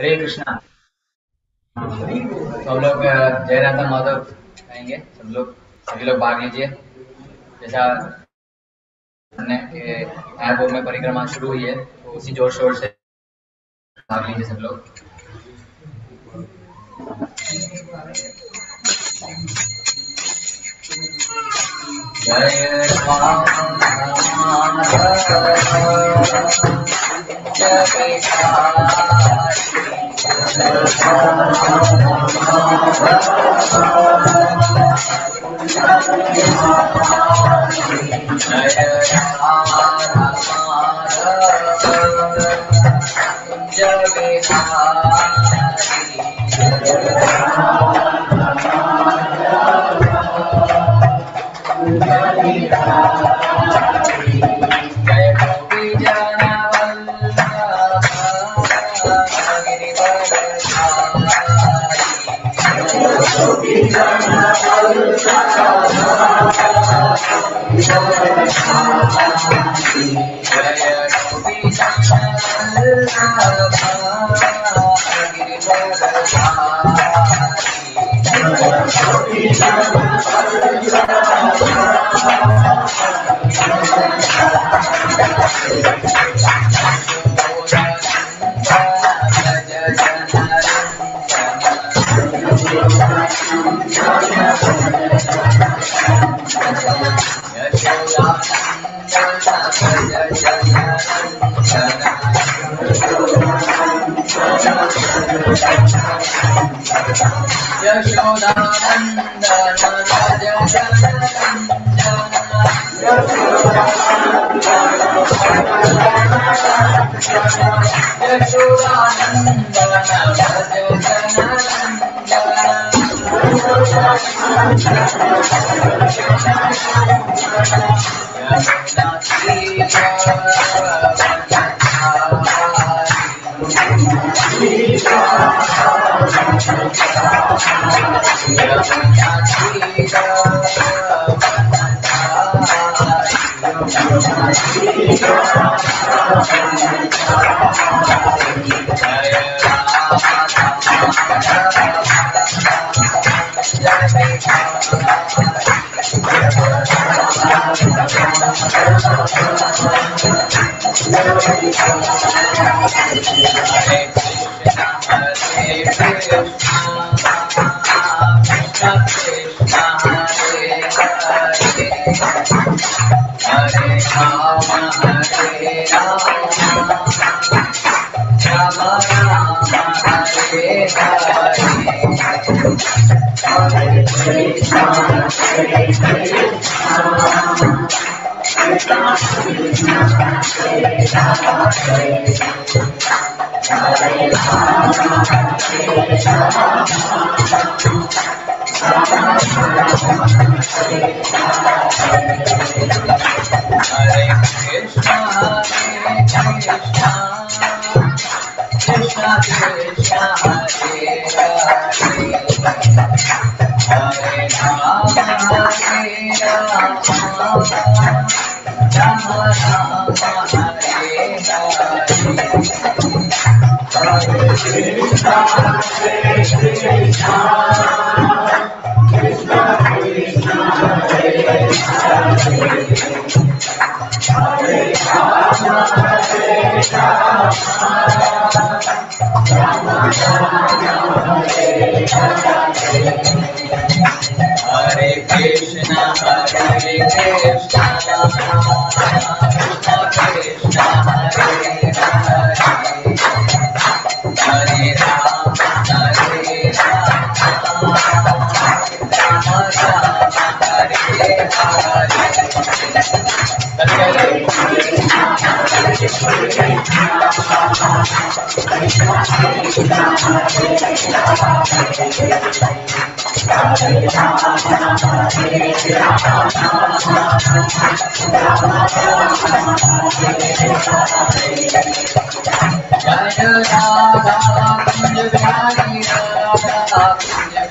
हरे कृष्णा। तो हम लोग जय राधा माधव गाएंगे। सब लोग सभी लोग भाग लीजिए। जैसा ऐप में परिक्रमा शुरू हुई है तो उसी जोर शोर से भाग लीजिए सब लोग। जय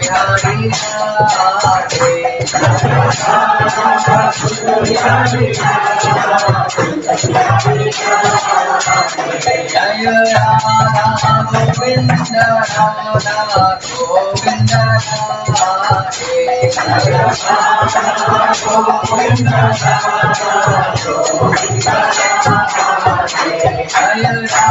हरि राधे जय राधा गोविंद राधा गोविंद राधे जय राधा गोविंद राधा गोविंद राधे जय राधा गोविंद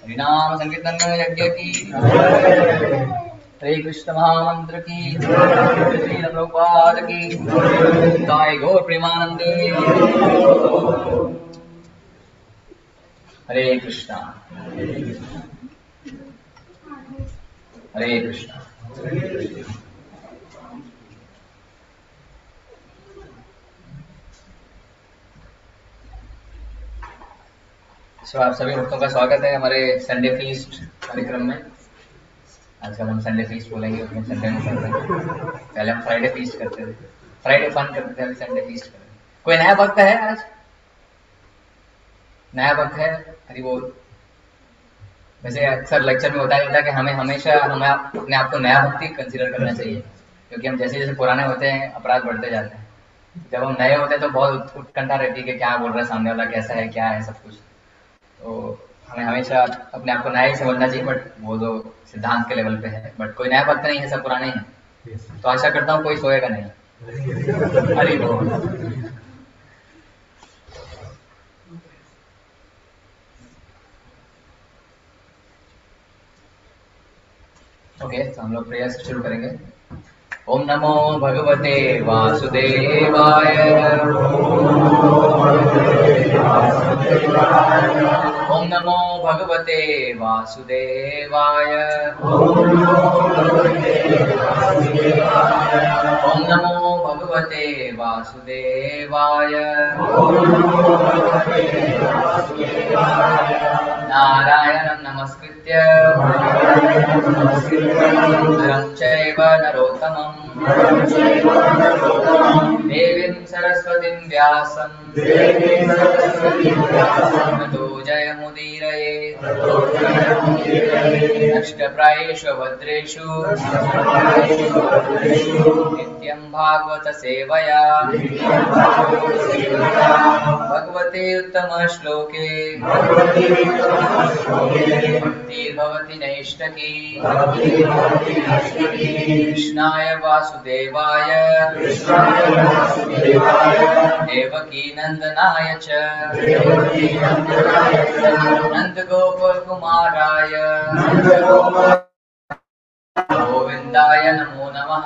हरिनाम संकीर्तन यज्ञ की हरे कृष्ण महामंत्र की श्री प्रभुपाद की ताई गौर प्रेमानंद हरे कृष्णा हरे कृष्णा। आप सभी भक्तों का स्वागत है हमारे संडे फीस्ट कार्यक्रम में। आज हम संडे फीस्ट बोलेंगे, अपने संडे में कर रहे हैं। पहले हम फ्राइडे फीस्ट करते थे, फ्राइडे फन करते थे, अभी संडे फीस्ट कर रहे हैं। कोई नया भक्त है आज? नया भक्त है? हरि बोल। वैसे अक्सर लेक्चर में बताया जाता है कि हमें हमेशा अपने आप को नया भक्ति कंसीडर करना चाहिए, क्योंकि हम जैसे जैसे पुराने होते हैं अपराध बढ़ते जाते हैं। जब हम नए होते हैं तो बहुत उत्कंठा रहती है कि क्या बोल रहा है सामने वाला, कैसा है, क्या है, सब कुछ। तो हमें हमेशा अपने आप को नया ही समझना चाहिए, बट वो तो सिद्धांत के लेवल पे है। बट कोई नया भक्त नहीं है, सब पुराने हैं। तो आशा करता हूँ कोई सोएगा नहीं। हरि बोल। ओके, तो हम लोग प्रेयर से शुरू करेंगे। ओम नमो भगवते वासुदेवाय। ओम नमो भगवते वासुदेवाय। ओम नमो भगवते वासुदेवाय। नारायणं नमस्कृत्य नरं चैव नरोत्तमं देवीं सरस्वतीं व्यासं ततो जयमुदीरये। नष्टप्रायेषु भद्रेषु नित्यं भागवत सेवया भगवते उत्तम श्लोके भक्तिर्भवति नैष्ठकी कृष्णाय वासुदेवाय देवकी नंदनाय च नंद गोप कुमाराय गोविंदाय नमो नमः।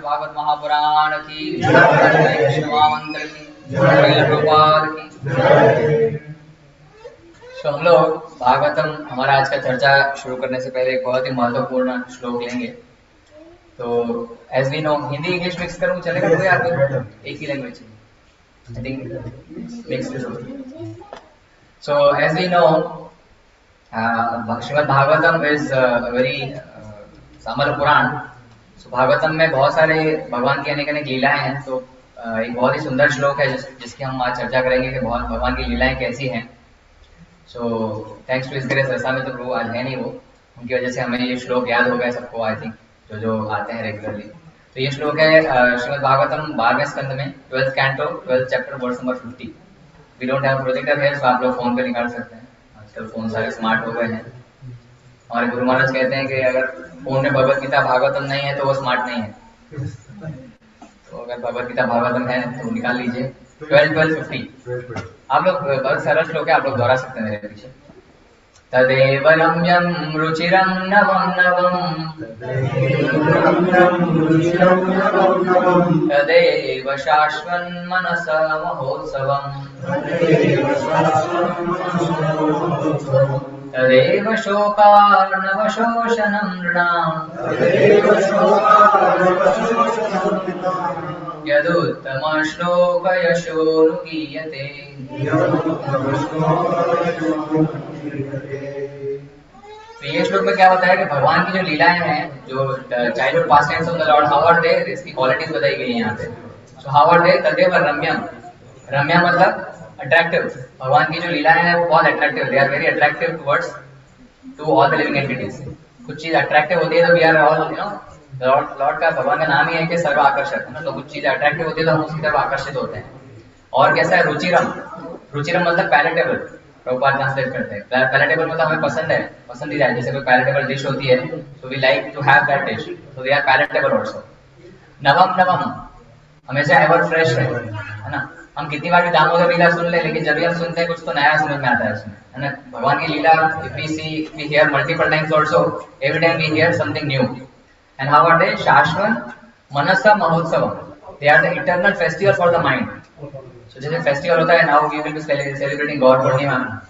भागवत महापुराण की कृष्ण महामंत्र की प्रभुपाद की। तो हम लोग भागवतम हमारा आज का चर्चा शुरू करने से पहले एक बहुत ही महत्वपूर्ण श्लोक लेंगे। तो as we know, Hindi English mix करूं चलेगा कोई आदमी? एक ही language I think mix is okay. So as we know, Shrimad Bhagavatam is very सामल पुराण। सो भागवतम में बहुत सारे भगवान की अनेक अनेक लीलाएं हैं। तो एक बहुत ही सुंदर श्लोक है जिसकी हम आज चर्चा करेंगे कि भगवान की लीलाएं कैसी हैं। So thanks to his grace, ऐसा में तो प्रभु आज है नहीं, वो उनकी वजह से हमें ये श्लोक याद हो गया सबको, आई थिंक जो आते हैं रेगुलरली। तो ये श्लोक है श्रीमद् भागवतम 12वें स्कंद में 12th canto 12th chapter verse number 50। We don't have projector है, सो आप लोग फोन पे निकाल सकते हैं। आजकल फोन सारे स्मार्ट हो गए हैं। हमारे गुरु महाराज कहते हैं कि अगर फोन में भगवत गीता भागवतम नहीं है तो वो स्मार्ट नहीं है। तो अगर भगवत गीता भागवतम है तो निकाल लीजिए 12-12-50। आप लोग बहुत सरल श्लोक है, आप लोग दोहरा सकते हैं मेरे पीछे। तदेव रम्यं रुचिरं नवं नवं तदेव शाश्वन् मनसा महोत्सवम् तदेव शोकार्णवशोषणं नृणाम् यदुत्तमश्लोकयशोरुगीयते। तो ये श्लोक में क्या होता है कि भगवान की जो लीलाएं हैं, जो childhood pastimes of the lord, how are they, इसकी क्वालिटीज बताई गई है यहाँ पे। So how are they? तदेव रम्यम। रम्या मतलब अट्रैक्टिव। भगवान की जो लीलाएं हैं वो बहुत attractive, they are very attractive towards to all the living entities. कुछ चीज अट्रैक्टिव होती है तो वी आर ऑल लॉर्ड का, भगवान का नाम ही है कि सर्व आकर्षक है ना। तो कुछ चीज अट्रैक्टिव होती है तो हम उसकी तरफ आकर्षित होते हैं। और कैसा है? रुचिरम। रुचिरम मतलब पैलेटेबल, प्रभुपाद ट्रांसलेट करते हैं। पैलेटेबल मतलब हमें पसंद है, पसंदीदा है। जैसे कोई पैलेटेबल डिश होती है तो we like to have that dish, so they are palatable also. नवम नवम हमेशा एवर फ्रेश है ना। हम कितनी बार भी दामोदर लीला सुन ले, लेकिन जब भी हम सुनते हैं कुछ तो नया समझ में आता है उसमें, है ना। भगवान की लीला if we see, we hear multiple times also, every time we hear something new. And how are they? शाश्वत मनसा महोत्सव, they are the eternal festival for the mind. So जैसे फेस्टिवल होता है, now we will be celebrating Gaur Purnima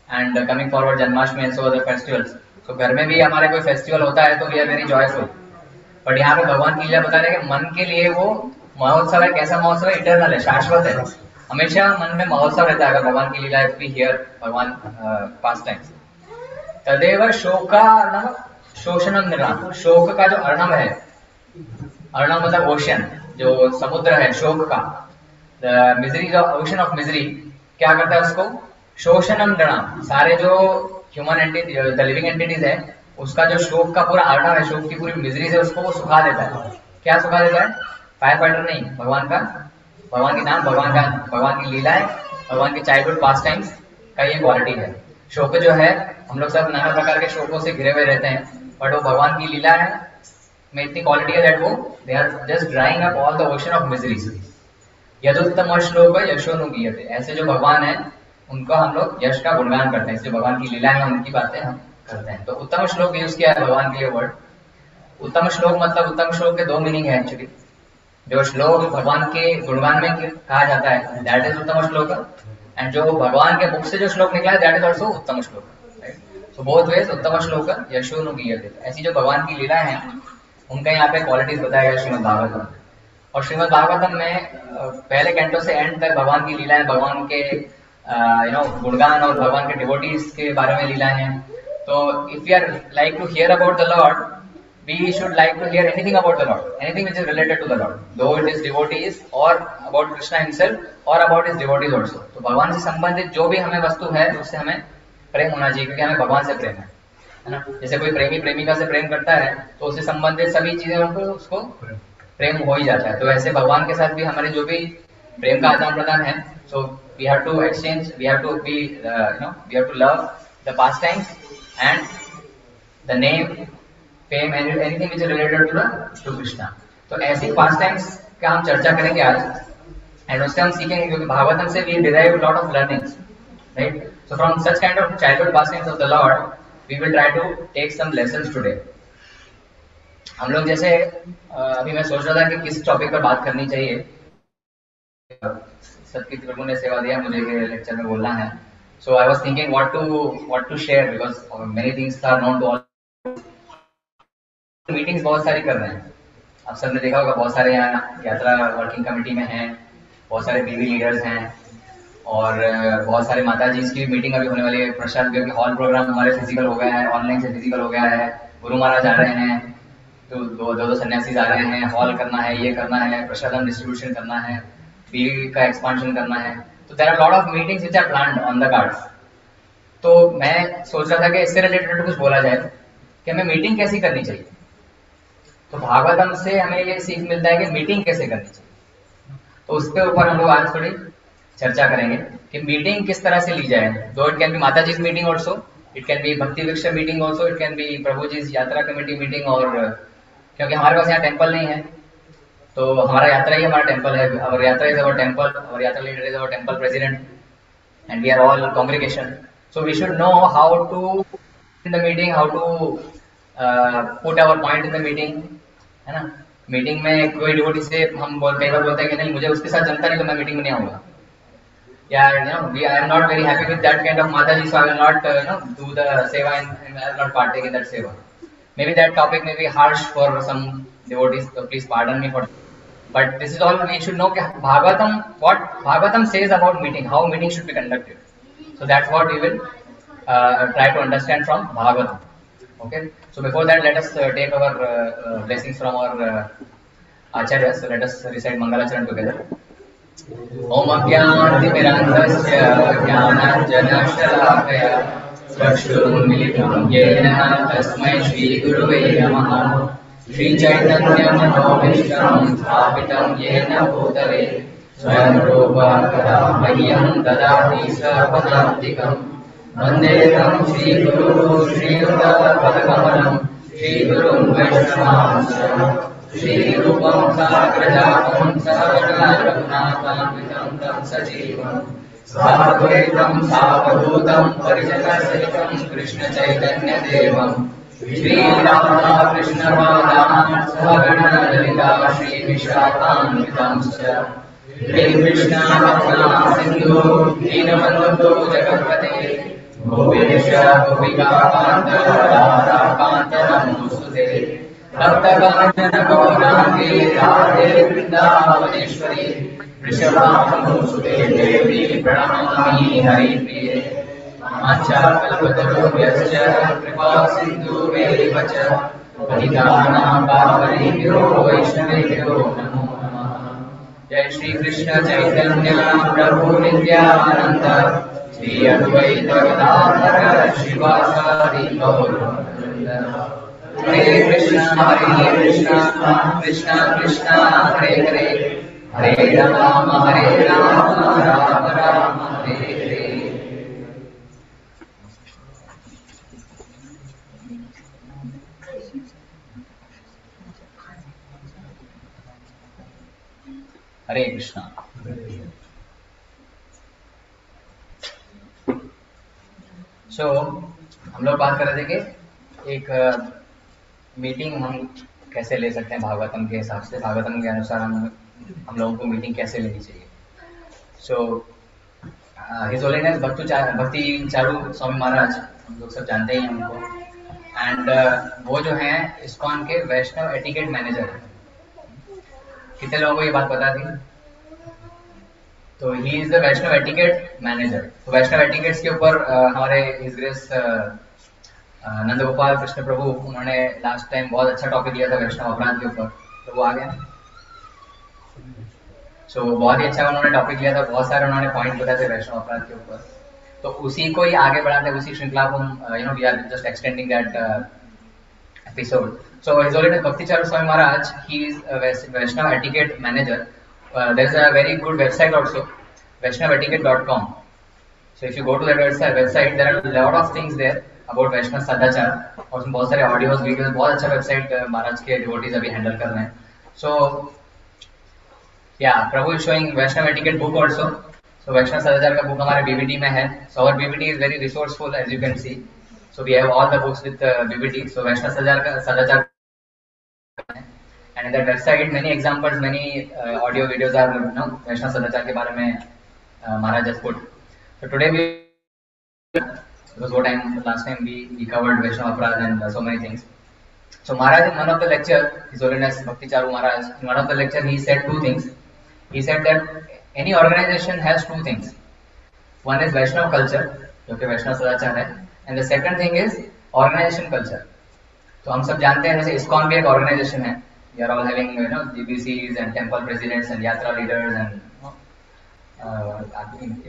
and coming forward Janmashtami and so other festivals. तो घर में भी हमारे कोई फेस्टिवल होता है तो we are very joyful. But यहाँ पे भगवान की लीला बता रहे हैं कि मन के लिए वो महोत्सव है। कैसा महोत्सव है? इटर्नल है, शाश्वत है। हमेशा मन में महोत्सव रहता है अगर भगवान की लीला, इफ वी हियर भगवान पास्ट टाइम्स। तदेव शोकार्णव शोषणम निराम। शोक का जो अर्णव है, अर्णव मतलब ओशन, जो समुद्र है शोक का, द मिजरी, जो ओशन ऑफ मिजरी, क्या करता है उसको? शोषणम निराम। सारे जो human entity, the living entities है, उसका जो शोक का पूरा अर्णव है, शोक की पूरी मिजरी से उसको वो सुखा देता है। क्या सुखा देता है? फायर फाइटर नहीं, भगवान का, भगवान के नाम, भगवान की लीला है, भगवान के चाइल्डहुड पास्ट टाइम्स का ये क्वालिटी है। शोक जो है, हम लोग सब नाना प्रकार के शोकों से घिरे हुए रहते हैं, बट वो भगवान की लीला है में इतनी क्वालिटी है दैट वो they are just drawing up all the ocean of miseries. यदुत्तम श्लोक यशोनुगीयते। ऐसे जो भगवान है उनका हम लोग यश का गुणगान करते हैं, जो भगवान की लीला है उनकी बातें हम करते हैं। तो उत्तम श्लोक यूज किया है भगवान के लिए वर्ड। उत्तम श्लोक मतलब, उत्तम श्लोक के दो मीनिंग है एक्चुअली। जो श्लोक भगवान के गुणगान में कहा जाता है दैट इज उत्तम श्लोक, एंड जो भगवान के मुख से जो श्लोक निकला है दैट इज ऑल्सो उत्तम श्लोक। सो बोथ वेज उत्तम श्लोक यशोनुगीयते। ऐसी जो भगवान की लीला है उनका यहाँ पे क्वालिटीज बताया गया श्रीमद् भागवतम। और श्रीमद् भागवतम में पहले कैंटो से एंड तक भगवान की लीलाएं, भगवान के गुणगान और भगवान के डिवोटीज के बारे में लीलाएं हैं। तो if you are like to hear about the lord, we should like to hear anything about the Lord, anything which is related to the Lord, though it is devotees or about Krishna himself or about his devotees also। तो भगवान से संबंधित जो भी हमें वस्तु है उससे हमें प्रेम होना चाहिए, क्योंकि हमें भगवान से प्रेम है। है ना। जैसे कोई प्रेमी प्रेमिका से प्रेम करता है तो उससे संबंधित सभी चीजें उनको उसको प्रेम हो ही जाता है। तो ऐसे भगवान के साथ भी हमारे जो भी प्रेम का आदान प्रदान है, so we have to exchange, we have to be we have to love the pastimes and the name fame and anything which is related to Krishna. तो ऐसी पास्ट टाइम्स का हम चर्चा करेंगे आज, एंड उससे हम सीखेंगे क्योंकि भागवतम से we derive lot of learnings, right. So from such kind of childhood pastimes of the lord we will try to take some lessons today. हम लोग जैसे अभी मैं सोच रहा था कि किस टॉपिक पर बात करनी चाहिए। सबकी प्रभु ने सेवा दिया मुझे कि लेक्चर में बोलना है, so I was thinking what to share because many things are known to all. Meetings बहुत सारी कर रहे हैं, आप सबने देखा होगा, बहुत सारे यहाँ यात्रा वर्किंग कमेटी में हैं, बहुत सारे बीवी लीडर्स हैं, और बहुत सारे माता जी की मीटिंग अभी होने वाली है। प्रसाद क्योंकि हॉल प्रोग्राम हमारे फिजिकल हो गया है, ऑनलाइन से फिजिकल हो गया है, गुरु महाराज आ रहे हैं, तो दो सन्यासी आ रहे हैं, हॉल करना है, ये करना है, प्रसादम डिस्ट्रीब्यूशन करना है, बीवी का एक्सपांशन करना है। तो there are lot of meetings which are planned on the cards. तो मैं सोच रहा था कि इससे रिलेटेड कुछ बोला जाए कि हमें मीटिंग कैसी करनी चाहिए। तो भागवतम से हमें ये सीख मिलता है कि मीटिंग कैसे करनी चाहिए। तो उसके ऊपर हम लोग आज थोड़ी चर्चा करेंगे कि मीटिंग किस तरह से ली जाए। दो it can be Mata ji meeting also, it can be Bhakti Vriksha meeting also, it can be Prabhu ji yatra committee meeting. और क्योंकि हमारे पास यहाँ टेम्पल नहीं है, तो हमारा यात्रा ही हमारा टेम्पल है, और यात्रा इज अवर टेम्पल, और यात्रा leader is our temple president, and we are all congregation. So we should know how to in the meeting, how to put our point in the meeting, है ना। Meeting में कोई devotee से हम कई बार बोलते हैं कि नहीं मुझे उसके साथ जनता नहीं तो मैं मीटिंग में नहीं आऊंगा, या I am not very happy with that kind of Mataji, so I will not do the seva and I will not partake in that seva. Maybe that topic may be harsh for some devotees, so please pardon me for. But this is all we should know. Bhagavatam, what Bhagavatam says about meeting, how meeting should be conducted. So that's what we will try to understand from Bhagavatam. Okay. So before that, let us take our blessings from our Acharyas. So let us recite Mangalacharan together. ओम अज्ञानतिमिरान्धस्य ज्ञानाञ्जनशलाकया चक्षुरुन्मीलितं येन तस्मै श्रीगुरुवे नमः। श्रीचैतन्यमनोभीष्टं स्थापितं येन भूतले स्वयं रूपा कदा मह्यं ददाति स्वपदान्तिकं। वन्देऽहं श्रीगुरुं श्रीयुतपदकमलं श्रीगुरुं वैष्णवांश्च श्रीरूपं साग्रजातं सहगणरघुनाथान्वितं तं सजीवं साद्वैतं सावधूतं परिजनसहितं कृष्णचैतन्यदेवं श्रीराधाकृष्णपादान् सहगणललिता श्रीविशाखान्वितांश्च श्रीकृष्णासिन्धु दीनबन्धो जगत्पते गोपेश गोपिकान्त राधाकान्त नमोऽस्तुते। भक्तकाञ्चन गौराङ्गे राधे वृन्दावनेश्वरी वृषभानुसुते देवी प्रणमामि हरिप्रिये। वाञ्छाकल्पतरुभ्यश्च कृपा सिन्धुभ्यैव च पतितानां पावनेभ्यो वैष्णवेभ्यो नमो नमः। जय श्री कृष्ण चैतन्य प्रभु नित्यानंद श्री अद्वैत गदाधर शिवासादि गौरवृन्द। हरे कृष्णा कृष्ण कृष्ण हरे हरे, हरे राम राम राम हरे हरे। हरे कृष्णा। सो हम लोग बात कर रहे थे कि एक मीटिंग हम कैसे ले सकते हैं भागवतम के हिसाब से, भागवतम के अनुसार हम लोगों को मीटिंग कैसे लेनी चाहिए। सो हिज होलीनेस भक्ति चारू स्वामी महाराज, हम लोग सब जानते ही हैं उनको, एंड वो जो हैं इस्कॉन के वैष्णव एटिकेट मैनेजर हैं। कितने लोगों को ये बात पता थी? तो he is the Vaishnava etiquette manager. तो वैष्णव एटिकेट्स के ऊपर हमारे हिज ग्रेस नंद गोपाल कृष्ण प्रभु, उन्होंने लास्ट टाइम बहुत अच्छा टॉपिक लिया था वैष्णव अपराध के ऊपर, तो वो आ गया। सो बहुत ही अच्छा उन्होंने टॉपिक लिया था, बहुत सारे उन्होंने पॉइंट बताए थे वैष्णव अपराध के ऊपर। तो उसी को ही आगे बढ़ाते हैं, उसी श्रृंखला को हम we are just extending that episode. So His Holiness Bhakti Charu Swami Maharaj, he is a Vaishnav etiquette manager. There is a very good website also, vaishnavetiquette.com. So if you go to that website, there are a lot of things there about Vaishnav Sadachar. और उसमें बहुत सारे audios videos, बहुत अच्छा website महाराज के devotees अभी handle कर रहे हैं. सो या Prabhu is showing Vaishnava etiquette book also. So Vaishnava Sadachar का बुक हमारे बीबीटी में है. So our BBT is very resourceful as you can see. So we have all the books with BBT. So Vaishnav Sadachar, and in that website many examples, many audio videos are Vaishnav Sadachar के बारे में Maharaj has put. So today because last time we covered Vaishnav Aparadh and so many things. So Maharaj in one of the lecture, His Holiness Bhakti Charu Maharaj, in one of the lecture he said two things. He said that any organization has two things. One is Vaishnav culture, जो कि Vaishnav Sadachar है. And the second thing is organization culture. तो हम सब जानते हैं जैसे ISKCON भी एक organization है. We are all having GBCs and temple presidents and yatra leaders and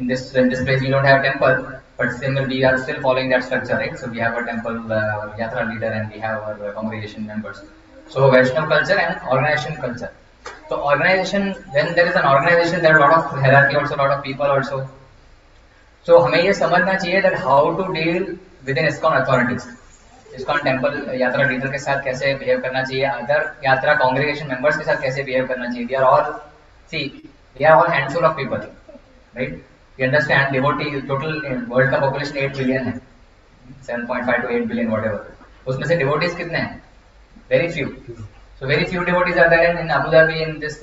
in this place we don't have temple, but still we are still following that structure, right? So we have a temple yatra leader and we have our congregation members. So Vaishnav culture and organization culture. So organization, when there is an organization, there are a lot of hierarchy also, a lot of people also. So हमें ये समझना चाहिए that how to deal within ISKCON authorities. ISKCON temple यात्रा leader के साथ कैसे behave करना चाहिए, अदर यात्रा कांग्रेगेशन मेंबर्स के साथ कैसे बिहेव करना चाहिए. We are all handful of people, right? We understand devotee total world का पॉपुलेशन 8 बिलियन है, 7.5 to 8 billion whatever. उसमें से devotees कितने हैं? Very few. So very few devotees are there in Abu Dhabi, in this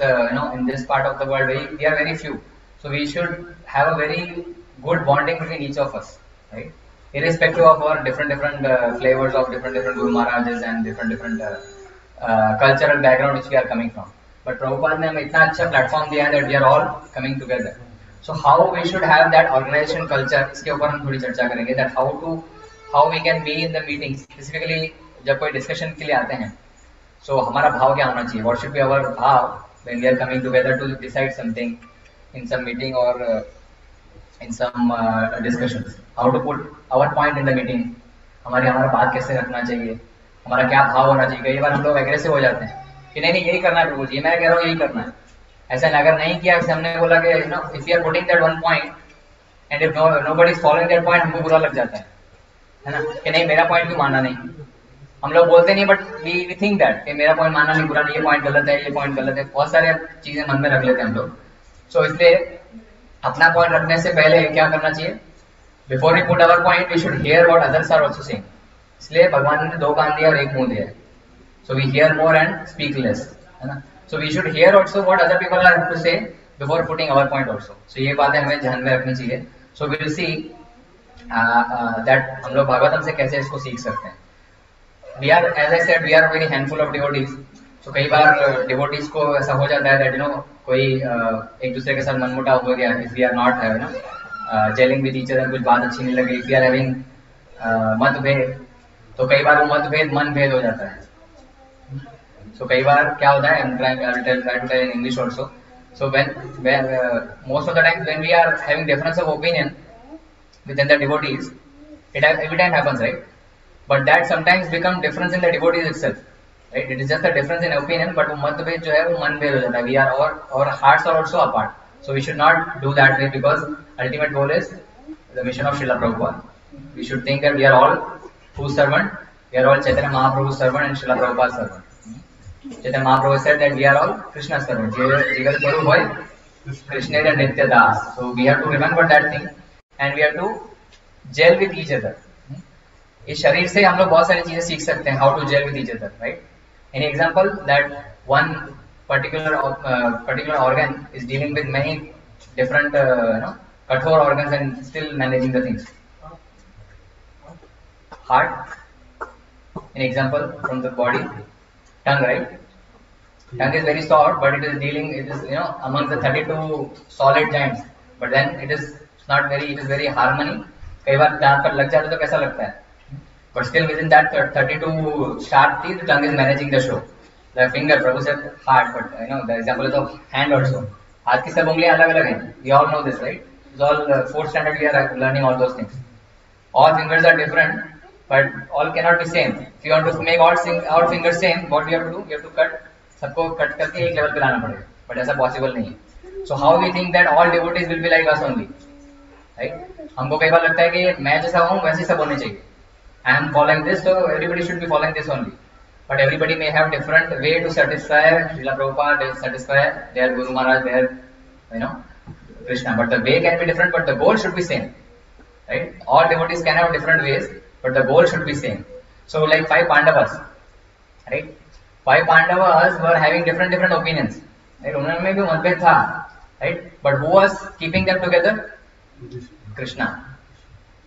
in this part of the world. We are very few. So we should have a very good bonding between each of us, right? Irrespective of our different flavors of different Guru Maharajas and different cultural background which we are coming from. But Prabhupada ने हमें इतना अच्छा platform दिया है that we are all coming together. So how we should have that organization culture, इसके ऊपर हम थोड़ी चर्चा करेंगे. That how we can be in the meetings. Specifically जब कोई discussion के लिए आते हैं, so हमारा भाव क्या होना चाहिए? What should be our भाव when we are coming together to decide something in some meeting or in some discussions? How to put our point in the meeting. हमारा बात कैसे रखना चाहिए, हमारा क्या भाव होना चाहिए. कई बार हम लोग एग्रेसिव हो जाते हैं कि नहीं यही करना है प्रभु जी, मैं कह रहा हूँ यही करना है. ऐसा अगर नहीं किया, हमने बोला कि if we are putting that one point and if nobody is following that point, हमको बुरा लग जाता है ना, कि नहीं मेरा पॉइंट क्यों मानना नहीं. हम लोग बोलते नहीं, बट वी थिंक दैट कि मेरा पॉइंट मानना नहीं, बुरा नहीं, ये पॉइंट गलत है, ये पॉइंट गलत है. बहुत सारे चीजें मन में रख लेते हैं हम लोग. सो इसलिए अपना पॉइंट रखने से पहले क्या करना चाहिए? Before we put our point we should hear what others are also saying. इसलिए भगवान ने 2 कान दिया और 1 मुंह दिया है. So we hear more and speak less, है ना. So we should hear also what other people are to say before putting our point also. So ये बातें हमें ध्यान में रखनी चाहिए. So we will see that हम लोग भागवतम से कैसे इसको सीख सकते हैं. We are, as I said, we are very handful of devotees. तो कई बार डिवोटीज को ऐसा हो जाता है दैट कोई एक दूसरे के साथ मनमुटाव हो गया. If we are not jelling with each other, कुछ बात अच्छी नहीं लगी, इफ वी आर हैविंग मतभेद, तो कई बार वो मतभेद मनभेद हो जाता है. सो कई बार क्या होता है, try to tell in English also. So when most of the time when we are having difference of opinion within the devotees, it every time happens, right? But that sometimes become difference in the devotees itself, right? It is just a difference in opinion, but वो मतभेद जो है वो मनभेद हो जाता है. We are our hearts are also apart. So we should not do that way, because ultimate goal is the mission of Srila Prabhupada. We should think that we are all whose servant? We are all Chaitanya Mahaprabhu's servant and Srila Prabhupada's servant. Chaitanya Mahaprabhu said that we are all Krishna's servant. Jigar Guru Hoy, Krishna and Nitya Das. So we have to remember that thing and we have to gel with each other. इस शरीर से हम लोग बहुत सारी चीजें सीख सकते हैं. How to gel with each other, right? An example that one particular organ is dealing with many different kathor organs and still managing the things. Heart, an example from the body. Tongue, right? Tongue is very soft, but it is among the 32 solid giants. But then it is very harmony. कई बार दांत पर लग जाता तो कैसा लगता है? But still within that 32 sharp teeth, the tongue is managing the show. The finger, Prabhu said heart, but the example is of hand also. हाथ की सब उंगलियां अलग अलग हैं. We all know this, right? It's all 4th standard we are learning all those things. All fingers are different, but all cannot be same. If you want to make all fingers same, what we have to do? We have to cut. सबको cut करके एक level पे लाना पड़ेगा. But ऐसा possible नहीं है. So how we think that all devotees will be like us only? Right? हमको कई बार लगता है कि मैं जैसा हूँ वैसे सब होने चाहिए. I am following this, so everybody should be following this only. But everybody may have different way to satisfy Srila Prabhupada, satisfy their Guru Maharaj, their Krishna. But the way can be different, but the goal should be same. Right? All devotees can have different ways, but the goal should be same. So like 5 Pandavas, right? 5 Pandavas were having different opinions. Right? उनमें भी मतभेद था, right? But who was keeping them together? Krishna,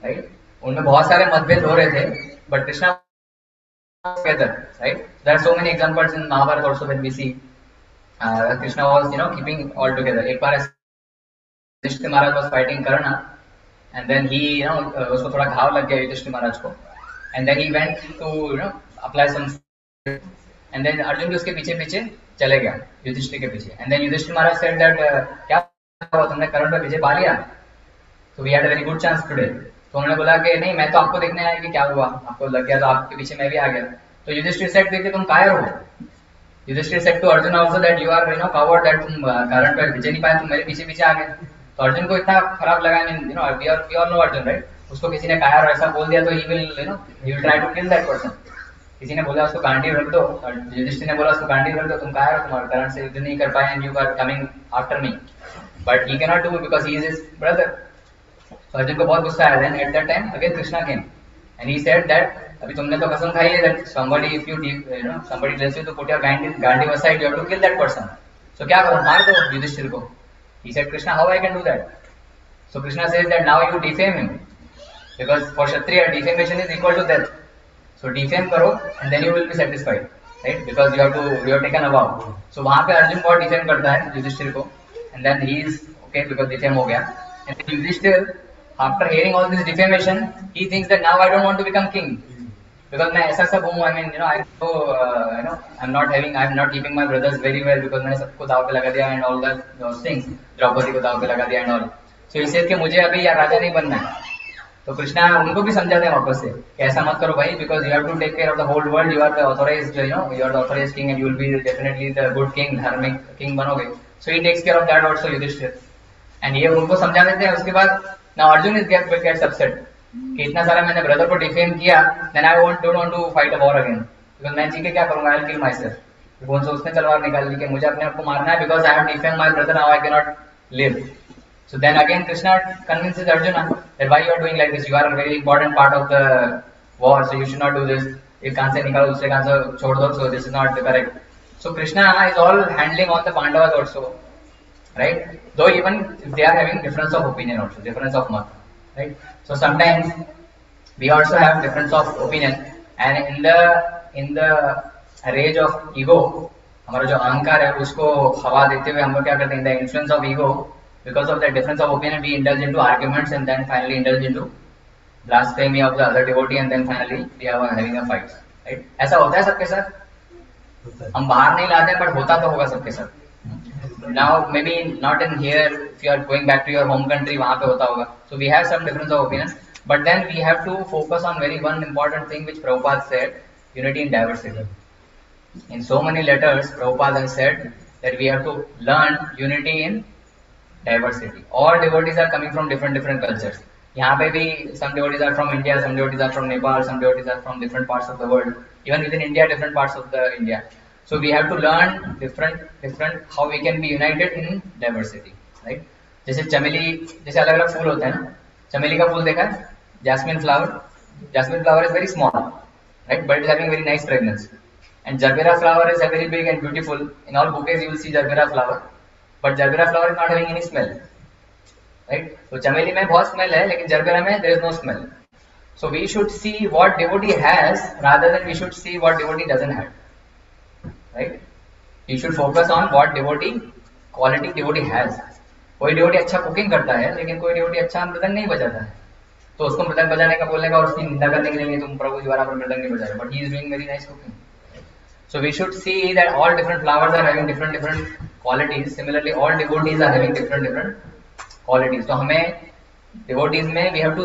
right? उनमें बहुत सारे मतभेद हो रहे थे, but Krishna together, right? There are so many examples in Mahabharata also when we see Krishna was, keeping all together. एक बार Yudhishthira Maharaj was fighting Karna, and then he, उसको थोड़ा घाव लग गया युधिष्ठिर महाराज को, and then he went to, apply some, and then Arjun भी उसके पीछे पीछे चले गया युधिष्ठिर के पीछे, and then Yudhishthir Maharaj said that क्या हुआ तुमने कर्ण पे विजय पा लिया, so we had a very good chance today. तो उन्होंने बोला कि नहीं मैं तो आपको देखने आया कि क्या हुआ, आपको लग गया तो आपके पीछे मैं भी आ गया. तो युधिष्ठिर सेड देखिए तुम कायर हो. Yudhishthira said to Arjun also that you are coward, दैट तुम कारण पर विजय नहीं पाए, तुम मेरे पीछे पीछे आ गए. तो अर्जुन को इतना खराब लगा. We all know Arjun, right? उसको किसी ने कायर ऐसा बोल दिया तो he will try to kill that person. किसी ने बोला उसको गांडी रख दो, और युधिष्ठिर ने बोला उसको गांडी रख दो, तुम कायर हो, तुम्हारे कारण से युद्ध नहीं कर पाए, and you are coming after me. But he can not do because he is his brother. तो अर्जुन को बहुत गुस्सा आया. Then at that time again Krishna came and he said that अभी तुमने तो कसम खाई है that somebody if you somebody tells you to put your Gandiv aside, you have to kill that person. So क्या करो, मार दो युधिष्ठिर को. He said, Krishna, how I can do that? So Krishna says that now you defame him, because for Kshatriya defamation is equal to death. So defame karo and then you will be satisfied, right? Because you have taken a vow. So वहाँ पे अर्जुन बहुत defame करता है युधिष्ठिर को, and then he is okay because defame हो गया. And then Yudhishthir, after hearing all this defamation, he thinks that now I don't want to become king, because मैं ऐसा सब हूँ. I mean, I'm not keeping my brothers very well because मैंने सबको दाव पे लगा दिया and all those things. Draupadi को दाव पे लगा दिया and all. So he said कि मुझे अभी यार राजा नहीं बनना है. तो कृष्णा उनको भी समझाते हैं वापस से कि ऐसा मत करो भाई, because you have to take care of the whole world. You are the authorized, you are the authorized king and you will be definitely the good king, धार्मिक king बनोगे. So he takes care of that also, Yudhishthir. And ये उनको समझा देते हैं. उसके बाद now Arjun is gets upset कि इतना सारा मैंने ब्रदर को डिफेम किया, then I don't want to fight a war again, because मैं जी के क्या करूंगा, I'll kill myself. कौन सा उसने तलवार निकाल ली कि मुझे अपने आप को मारना है, because I have defamed my brother, now I cannot live. So then again Krishna convinces Arjuna that why you are doing like this, you are a very important part of the war, so you should not do this. एक कान से निकालो दूसरे कान से छोड़ दो, so this is not correct. So Krishna is all handling on the Pandavas also, right? Though even they are having difference of opinion also, difference of mata, right? So sometimes we also have difference of opinion, and in the rage of ego, हमारा जो अहंकार है उसको हवा देते हुए हम लोग क्या करते हैं, the influence of ego, because of that difference of opinion we indulge into arguments and then finally indulge into blasphemy of the other devotee, and then finally we are having a fight, right? ऐसा होता है सबके साथ. हम बाहर नहीं लाते but होता तो होगा सबके साथ. Now maybe not in here, if you are going back to your home country वहाँ पे होता होगा. So we have some difference of opinion, but then we have to focus on very one important thing which Prabhupada said, unity in diversity. In so many letters Prabhupada has said that we have to learn unity in diversity. All devotees are coming from different cultures. यहाँ पे भी some devotees are from India, some devotees are from Nepal, some devotees are from different parts of the world. Even within India, different parts of the India. So we have to learn different how we can be united in diversity, right? जैसे चमेली, जैसे अलग अलग फूल होते हैं ना. चमेली का फूल देखा है, jasmine flower is very small, right? But it is having very nice fragrance. And Jarbera flower is very big and beautiful. In all bouquets you will see Jarbera flower, but Jarbera flower is not having any smell, right? So चमेली में बहुत smell है, लेकिन Jarbera में there is no smell. So we should see what devotee has rather than we should see what devotee doesn't have, right? You should focus on what quality devotee has. कोई devotee अच्छा cooking करता है, लेकिन कोई devotee अच्छा मृदंग नहीं बजाता है, तो उसको मृदंग बजाने का बोलने का और उसकी निंदा करने के लिए तुम प्रभु जी बराबर मृदंग नहीं बजा रहे, but he is doing very nice cooking. So we should see that all different flowers are having different qualities. Similarly, all devotees are having different qualities. तो हमें devotees में we have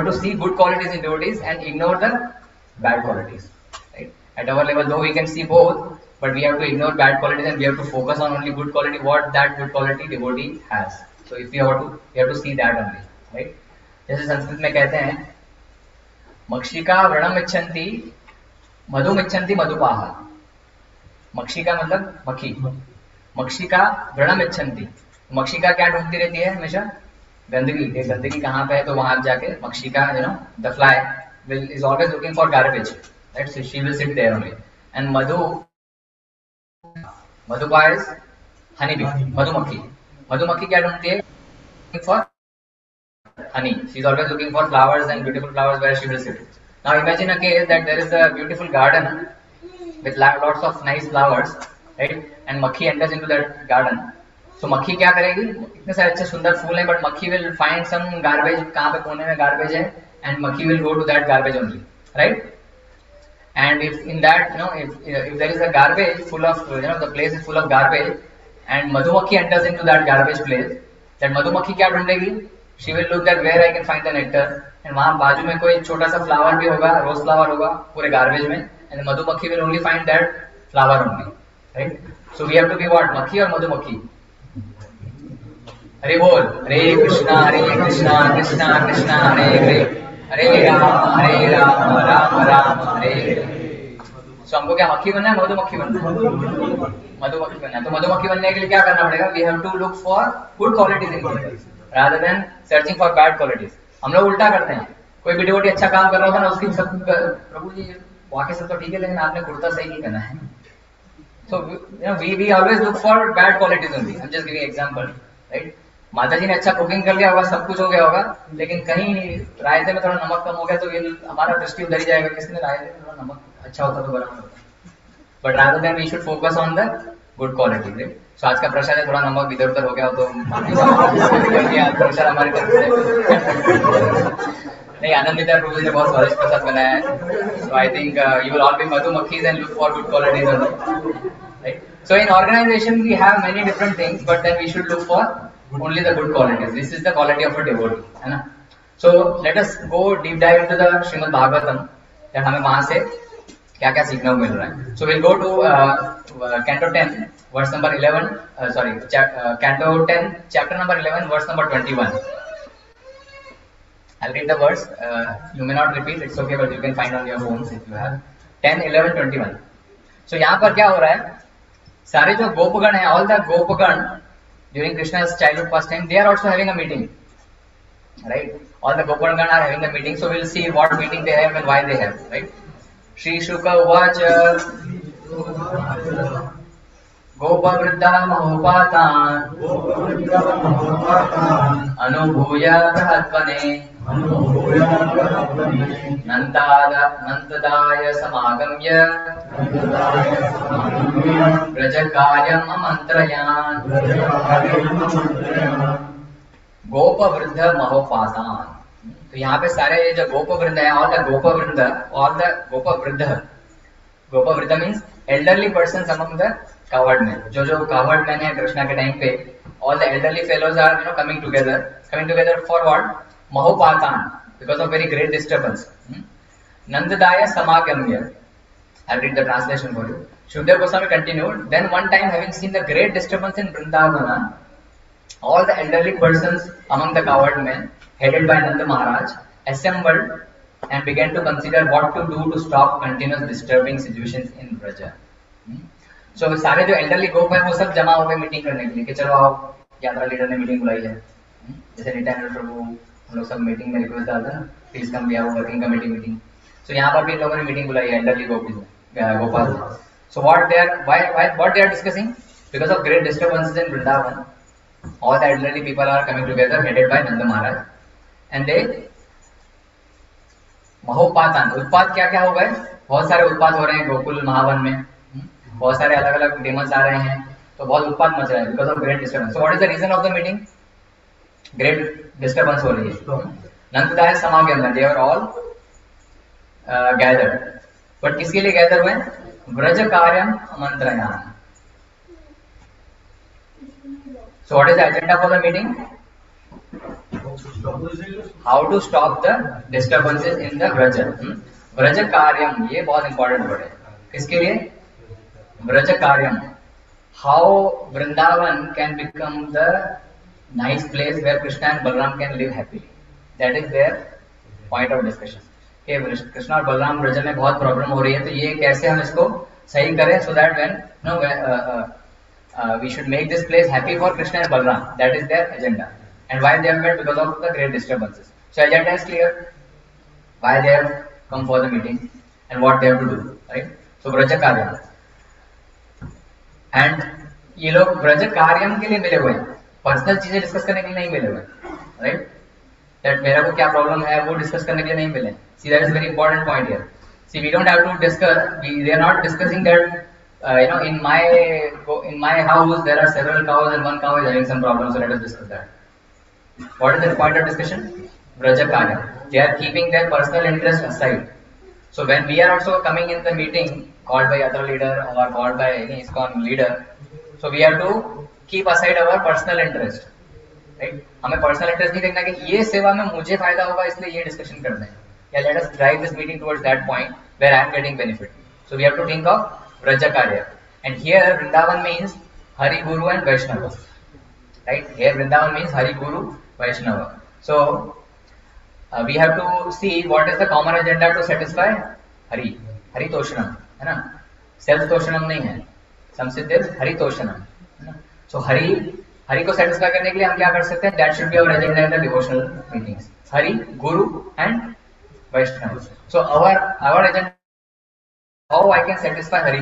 to see good qualities in devotees and ignore the bad qualities. Right? At our level, though we can see both, but we have to ignore bad qualities and we have to focus on only good quality. What that good quality devotee has. So if we have to see that only. Right? जैसे संस्कृत में कहते हैं मक्षिका व्रणम इच्छन्ति मधुम इच्छन्ति मधुपाह. मक्षिका मतलब मक्खी, मक्षिका व्रणम इच्छन्ति. मक्षिका क्या ढूंढती रहती है हमेशा? गंदगी. ये गंदगी कहाँ पे है तो वहां जाके मक्षिका the fly is always looking for garbage, right? So she will sit there only. And madhupa is honeybee, मधुमक्खी. मधुमक्खी क्या ढूंढती है? For honey. She is always looking for flowers and beautiful flowers where she will sit. Now imagine a case that there is a beautiful garden with lots of nice flowers, right? And makhi enters into that garden. So makhi क्या करेगी? इतने सारे अच्छे सुंदर फूल हैं, but makhi will find some garbage. कहाँ पे कोने में garbage है, and makhi will go to that garbage only, right? And if in that, if there is a garbage full of, the place is full of garbage, and madhumakhi enters into that garbage place, that madhumakhi क्या ढूंढेगी? She will look that where I can find the nectar, and वहाँ बाजू में कोई छोटा सा flower भी होगा, rose flower होगा पूरे garbage में, and the madhumakhi will only find that flower only, right? So we have to be what? Makhi or madhumakhi? हरे बोल. हरे कृष्णा कृष्णा कृष्णा हरे हरे राम राम हरे हरे. So हमको क्या मक्खी बनना है, मधुमक्खी बनना है? मधुमक्खी बनना है. तो मधुमक्खी बनने के लिए क्या करना पड़ेगा? We have to look for good qualities in people rather than searching for bad qualities. हम लोग उल्टा करते हैं. कोई भी डिवोटी अच्छा काम कर रहा होता ना, उसकी सब प्रभु जी वाकई सब तो ठीक है, लेकिन आपने कुर्ता सही नहीं पहना है. So we always look for bad qualities only. I'm just giving example, right? माता जी ने अच्छा कुकिंग कर लिया होगा, सब कुछ हो गया होगा, लेकिन कहीं रायते में थोड़ा नमक कम हो गया तो ये हमारा दृष्टि उधर ही जाएगा, किसने रायते में थोड़ा नमक अच्छा होता तो बराबर होता. But rather than we should focus on the good quality. So आज का प्रसाद है, थोड़ा नमक इधर उधर हो गया हो तो प्रसाद हमारे नहीं. आनंदिता प्रभु जी ने बहुत स्वादिष्ट प्रसाद बनाया है. So I think you will all be मधुमक्खीज and look for good qualities. Right? So in organization we have many different things, but then we should look for only the good qualities. This is the quality of a devotee, है ना? So let us go deep dive into the Srimad Bhagavatam. that हमें वहां से क्या क्या सीखने को मिल रहा है. So we'll go to Canto 10, verse number 11. Canto 10, chapter number 11, verse number 21. I'll read the verse. You may not repeat. It's okay, but you can find on your phones if you have. 10, 11, 21. So यहाँ पर क्या हो रहा है? सारे जो गोपगण हैं, all the गोपगण during Krishna's childhood pastime, they are also having a meeting, right? All the gopagan are having a meeting, so we'll see what meeting they have and why they have, right? Shri Shuka uvacha gopa vriddha mahopatan anubhuya prahatvane nantadaya samagamya ब्रजकार्यम अमंत्रयान गोप वृद्ध महोपातान. तो यहाँ पे सारे जो गोप वृंद है, all the गोप वृद्ध means elderly person among the cowherd man. जो कावर्ड मैन है कृष्णा के टाइम पे, all the elderly fellows are coming together for what? महोपातान, because of very great disturbance. नंददाय समागम्य. I'll read the translation for you. Shukdev Goswami continued, then one time having seen the great disturbance in Vrindavana, all the elderly persons among the cowherd men, headed by Nanda Maharaj, assembled and began to consider what to do to stop continuous disturbing situations in Vraja. So सारे जो elderly गोप है वो सब जमा हो गए meeting करने के लिए कि चलो आओ, यात्रा लीडर ने मीटिंग बुलाई है. जैसे नित्यानंद प्रभु हम लोग सब मीटिंग में रिक्वेस्ट डालते हैं ना, please come we have working committee meeting. So यहाँ पर भी इन लोगों ने मीटिंग बुलाई है elderly Gopal. So what they are discussing? Because of great disturbances in Vrindavan, all the elderly people are coming together, headed by Nanda Maharaj, and they महोपातान. उत्पात क्या क्या हो गए? बहुत सारे उत्पात हो रहे हैं गोकुल महावन में. बहुत सारे अलग अलग डेमन्स आ रहे हैं, तो बहुत उत्पात मच रहा है because of great disturbance. So what is the reason of the meeting? Great disturbance हो रही है. नंददाय समागम, they are all gathered. But किसके लिए गैदर हुए? व्रज कार्यम आमंत्रयान. So what is the agenda for the meeting? How to stop the disturbances in the Vraja. Vraja कार्यम, ये बहुत इंपॉर्टेंट वर्ड है. किसके लिए? व्रज कार्यम. How Vrindavan can become the nice place where Krishna and Balram can live happily. That is their point of discussion. कि कृष्णा और बलराम व्रज में बहुत प्रॉब्लम हो रही है, तो ये कैसे हम इसको सही करें, so that when we should make this place happy for Krishna and Balram. That is their agenda. And why they have met? Because of the great disturbances. So agenda is clear. Why they have come for the meeting and what they have to do, right? So Vraj कार्यम. And ये लोग व्रज कार्यम के लिए मिले हुए हैं, personal चीजें डिस्कस करने के लिए नहीं मिले हुए, राइट? दैट मेरा को क्या प्रॉब्लम है वो डिस्कस करने के लिए नहीं मिले. See that is very important point here. See we don't have to discuss, we are not discussing that in my house there are several cows and one cow is having some problem, so let us discuss that. What is the point of discussion? Vraja Karyam. They are keeping their personal interest aside. So when we are also coming in the meeting called by other leader or called by any ISKCON leader, so we have to keep aside our personal interest, right? हमें personal interest नहीं देखना कि ये सेवा में मुझे फायदा होगा इसलिए ये डिस्कशन करना है. Yeah, let us drive this meeting towards that point where I am getting benefit. So we have to think of Vraja Karya. And here Vrindavan means Hari, Guru and Vaishnava, right? Here Vrindavan means Hari, Guru, Vaishnava. So we have to see what is the common agenda to satisfy Hari. Hari Toshanam, है ना? Self Toshanam नहीं है. Samsit is Hari Toshanam, है ना? So Hari को satisfy करने के लिए हम क्या कर सकते हैं? That should be our agenda in the devotional meetings. Hari, Guru and Vaishnava. So our agenda, how I can satisfy Hari,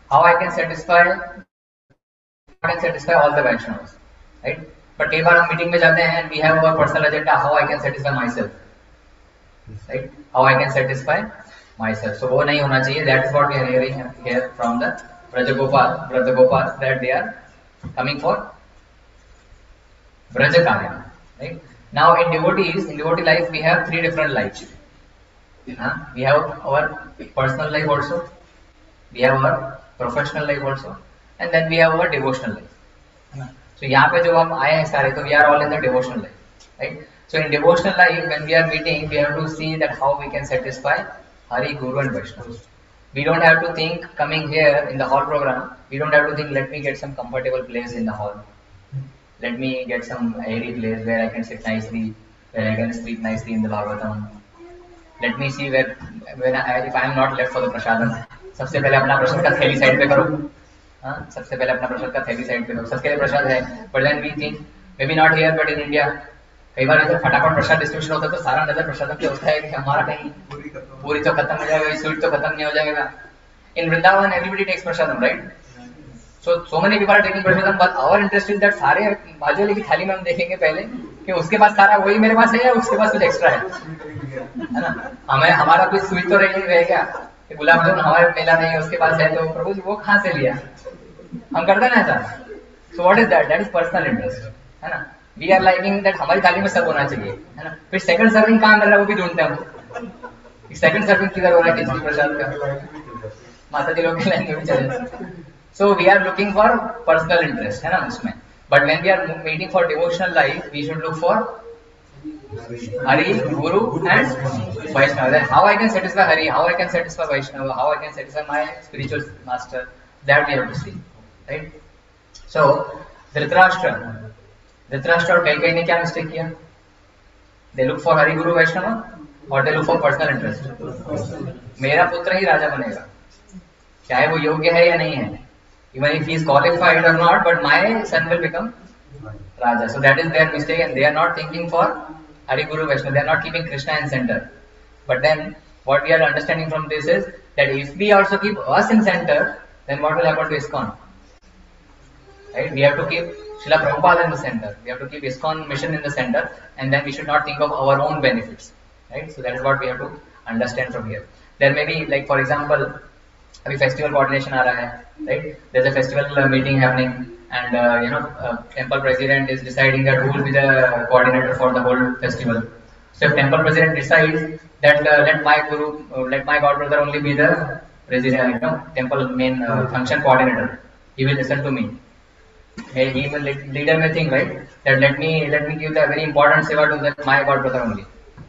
how I can satisfy all the Vaishnavas, right? But कई बार हम मीटिंग में जाते हैं and we have our personal agenda, how I can satisfy myself, right? How I can satisfy myself. So वो नहीं होना चाहिए. That is what we are hearing here from the Brajagopal, that they are coming for Vraja Karya, right? Now in devotee life we have three different lives. We have our personal life also, we have our professional life also, and then we have our devotional life. So यहाँ पे जो हम आए हैं सारे, तो we are all in the devotional life, right? So in devotional life, when we are meeting, we have to see that how we can satisfy Hari, Guru and Vaishnava. We don't have to think coming here in the hall program, we don't have to think let me get some comfortable place in the hall, let me get some airy place where I can sit nicely, where I can speak nicely in the Bhagavatam. Let me see if I am not left for the prasadam. सबसे पहले अपना प्रसाद का थैली side पे करो. सबसे पहले अपना प्रसाद का थैली साइड पे करो. सबके लिए प्रसाद है, but then we think maybe not here but in India, कई बार ऐसे फटाफट प्रसाद डिस्ट्रीब्यूशन होता है तो सारा नजर प्रसादम पे होता है कि हमारा कहीं पूरी तो खत्म हो जाएगा, स्वीट तो खत्म नहीं हो जाएगा. In Vrindavan everybody takes prasadam, right? So many people are taking prasadam, but our interest is that सारे भाजी वाले की थाली में हम देखेंगे पहले कि उसके पास सारा वही मेरे पास है या उसके पास कुछ एक्स्ट्रा है ना? हमें हमारा कुछ स्वीट तो रह गया, गुलाब जामुन हमारे मेला नहीं है, उसके पास है, तो प्रभु जी वो कहाँ से लिया? हम करते ना ऐसा. सो what is that? That is personal interest, है ना? वी आर लाइकिंग दैट हमारी थाली में सब होना चाहिए, है ना? फिर सेकंड सर्विंग कहाँ मिल रहा है वो भी ढूंढते हैं हम. सेकंड सर्विंग किधर हो रहा है खिचड़ी प्रसाद का? माता जी लोग की लाइन में भी चले. So we are looking for personal interest, है ना उसमें. But when we are meeting for devotional life, we should look for Hari, Guru and Vaishnava. Then how I can satisfy Hari, how I can satisfy Vaishnava, how I can satisfy my spiritual master, that we have to see, right? So Dhritarashtra और Kaikeyi ने क्या mistake किया? They look for Hari, Guru, Vaishnava, or they look for personal interest. मेरा पुत्र ही राजा बनेगा, चाहे वो योग्य है या नहीं है. Even if he is qualified or not, but my son will become Raja. So that is their mistake, and they are not thinking for Hari, Guru, Vaishnava. They are not keeping Krishna in center. But then what we are understanding from this is that if we also keep us in center, then what will happen to ISKCON? Right? We have to keep Srila Prabhupada in the center. We have to keep ISKCON mission in the center, and then we should not think of our own benefits. Right? So that is what we have to understand from here. There may be, like for example, अभी festival coordination आ रहा है, right? There's a festival meeting happening, and temple president is deciding that who will be the coordinator for the whole festival. So if temple president decides that let my god brother only be the president, temple main function coordinator, he will listen to me. leader may think, right, that let me give the very important seva to that my god brother only,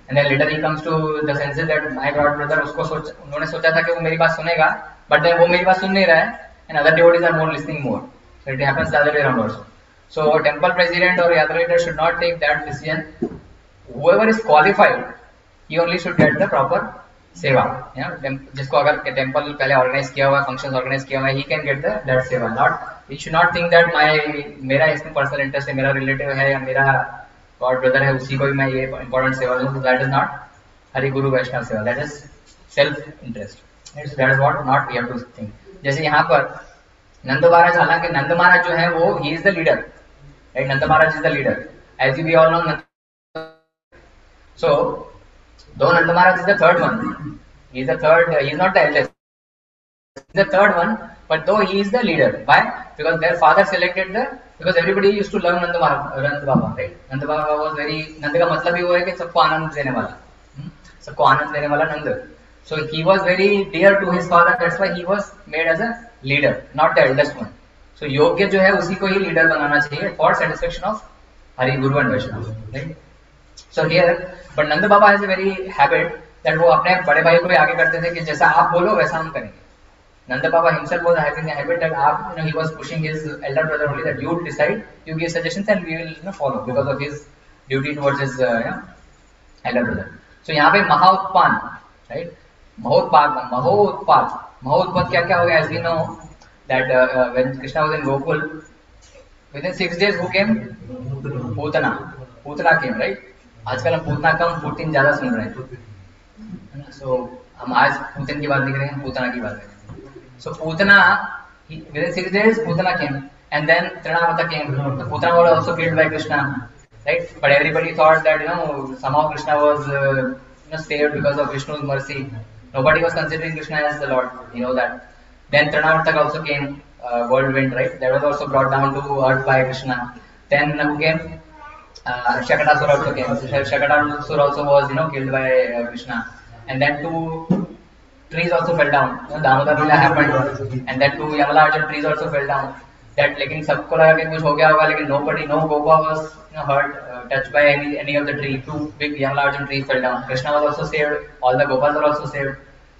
and then later he comes to the senses that my god brother उन्होंने सोचा था कि वो मेरी बात सुनेगा, but then वो मेरी बात सुन नहीं रहा है, and other devotees are more listening more. So it happens the other way around also. So temple president or yatra leader should not take that decision. Whoever is qualified, he only should get the proper सेवा, जिसको अगर temple पहले organise किया हुआ है, functions organise किया हुआ है, ही कैन गेट दैट सेवा. Not you should not think that मेरा इसमें पर्सनल इंटरेस्ट है, मेरा रिलेटिव है या मेरा गॉड ब्रदर है, उसी को भी मैं ये इंपॉर्टेंट सेवा दूं. That is not Hari Guru Vaishnava सेवा, that is self interest. That is what not we have to think. जैसे यहाँ पर नंद महाराज, हालांकि नंद महाराज जो है वो he is the leader, right. Nanda Maharaj is the leader as you we all know. So though Nanda Maharaj is the third one, he is the third, he is not the eldest, he is the third one, but though he is the leader. Why? Because their father selected because everybody used to love Nanda Baba, right? Nanda Baba was very, Nanda का मतलब ही वो है कि सबको आनंद देने वाला, सबको आनंद देने वाला नंद. So he was very dear to his father, that's why he was made as a leader, not the eldest one. So योग्य जो है उसी को ही leader बनाना चाहिए for satisfaction of Hari Guru and Vaishnava, right? So here, but Nanda Baba has a very habit that वो अपने बड़े भाई को भी आगे करते थे कि जैसा आप बोलो वैसा हम करेंगे. Nanda Baba himself was having a habit that he was pushing his elder brother only, that you decide, you give suggestions and we will follow because of his duty towards his elder brother. So यहाँ पे महाउत्पान, right? महाउत्पात क्या हो गया? As we know that when Krishna was in Gokul, within 6 days who came? Putana came, right? आजकल हम पूतना कम Putin ज्यादा सुन रहे हैं. सो हम आज पुतिन की बात नहीं करेंगे, पूतना की बात करेंगे. सो Putana within 6 days Putana came and then Trinavata came. So Putana was also killed by Krishna, right? But everybody thought that somehow Krishna was saved because of Vishnu's mercy. Nobody was considering Krishna as the Lord, you know that. Then Trinavata also came, whirlwind, right? That was also brought down to earth by Krishna. Then who came? Shakatasura also came. Shakatasura also was killed by Krishna. And then 2 trees also fell down. Damodar Lila happened, and then 2 Yamala trees also fell down. That लेकिन सबको लगा कि कुछ हो गया होगा, लेकिन no Gopa was hurt, touched by any of the tree. 2 big Yamala trees fell down. Krishna was also saved. All the Gopas were also saved.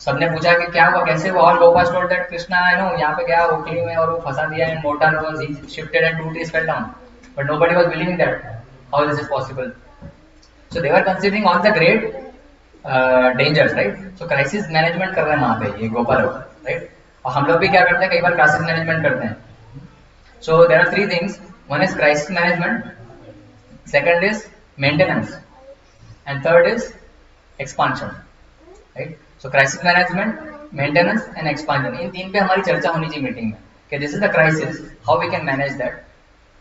सबने पूछा कि क्या हुआ, कैसे हुआ? All Gopas told that Krishna यहाँ पे गया ओखली में और वो फंसा दिया, and mortar was shifted and 2 trees fell down. But nobody was believing that. How this is possible? So they were considering all the great dangers, right? So crisis management कर रहे हैं वहाँ पे ये गोपाल, right? और हम लोग भी क्या करते हैं, कई बार crisis management करते हैं. So there are 3 things. One is crisis management, second is maintenance, and third is expansion, right? So crisis management, maintenance and expansion, इन 3 पे हमारी चर्चा होनी चाहिए मीटिंग में कि this is the crisis, how we can manage that,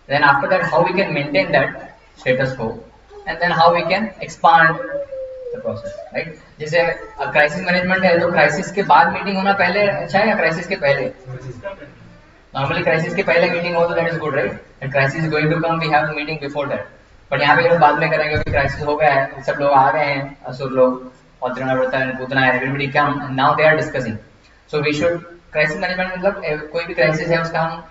then after that how we can maintain that status quo, and then how we can expand the process, right? जैसे crisis management है तो crisis के बाद meeting होना पहले अच्छा है या क्राइसिस के पहले? नॉर्मली क्राइसिस के पहले मीटिंग हो तो that is good, right? And crisis going to come, we have the meeting before that. But यहाँ पे लोग बाद में करेंगे क्योंकि क्राइसिस हो गया है, सब लोग आ गए हैं, असुर लोग और त्रिनावृता है, पूतना है, everybody come, now they are discussing. So we should crisis management मतलब कोई भी क्राइसिस है उसका हम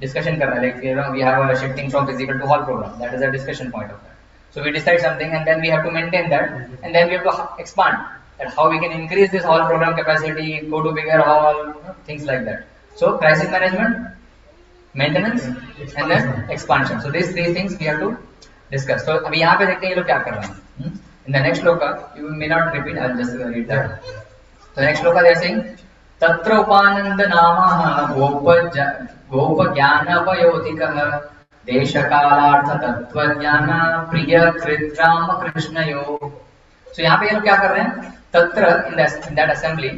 discussion करना है, like we have a shifting from physical to hall program, that is a discussion point of that. So we decide something and then we have to maintain that, and then we have to expand that how we can increase this hall program capacity, go to bigger hall, things like that. So crisis management, maintenance and then expansion. So these 3 things we have to discuss. So अभी यहाँ पे देखते हैं ये लोग क्या कर रहे हैं. In the next shloka, you may not repeat, I'll just read that. So next shloka they are saying, तत्र उपानंद नामः गोप ज्ञान वयोधिकः देशकालार्थ तत्वज्ञान प्रिय कृत राम कृष्णयो. सो यहाँ पे ये लोग क्या कर रहे हैं? तत्र इन दैट असेंबली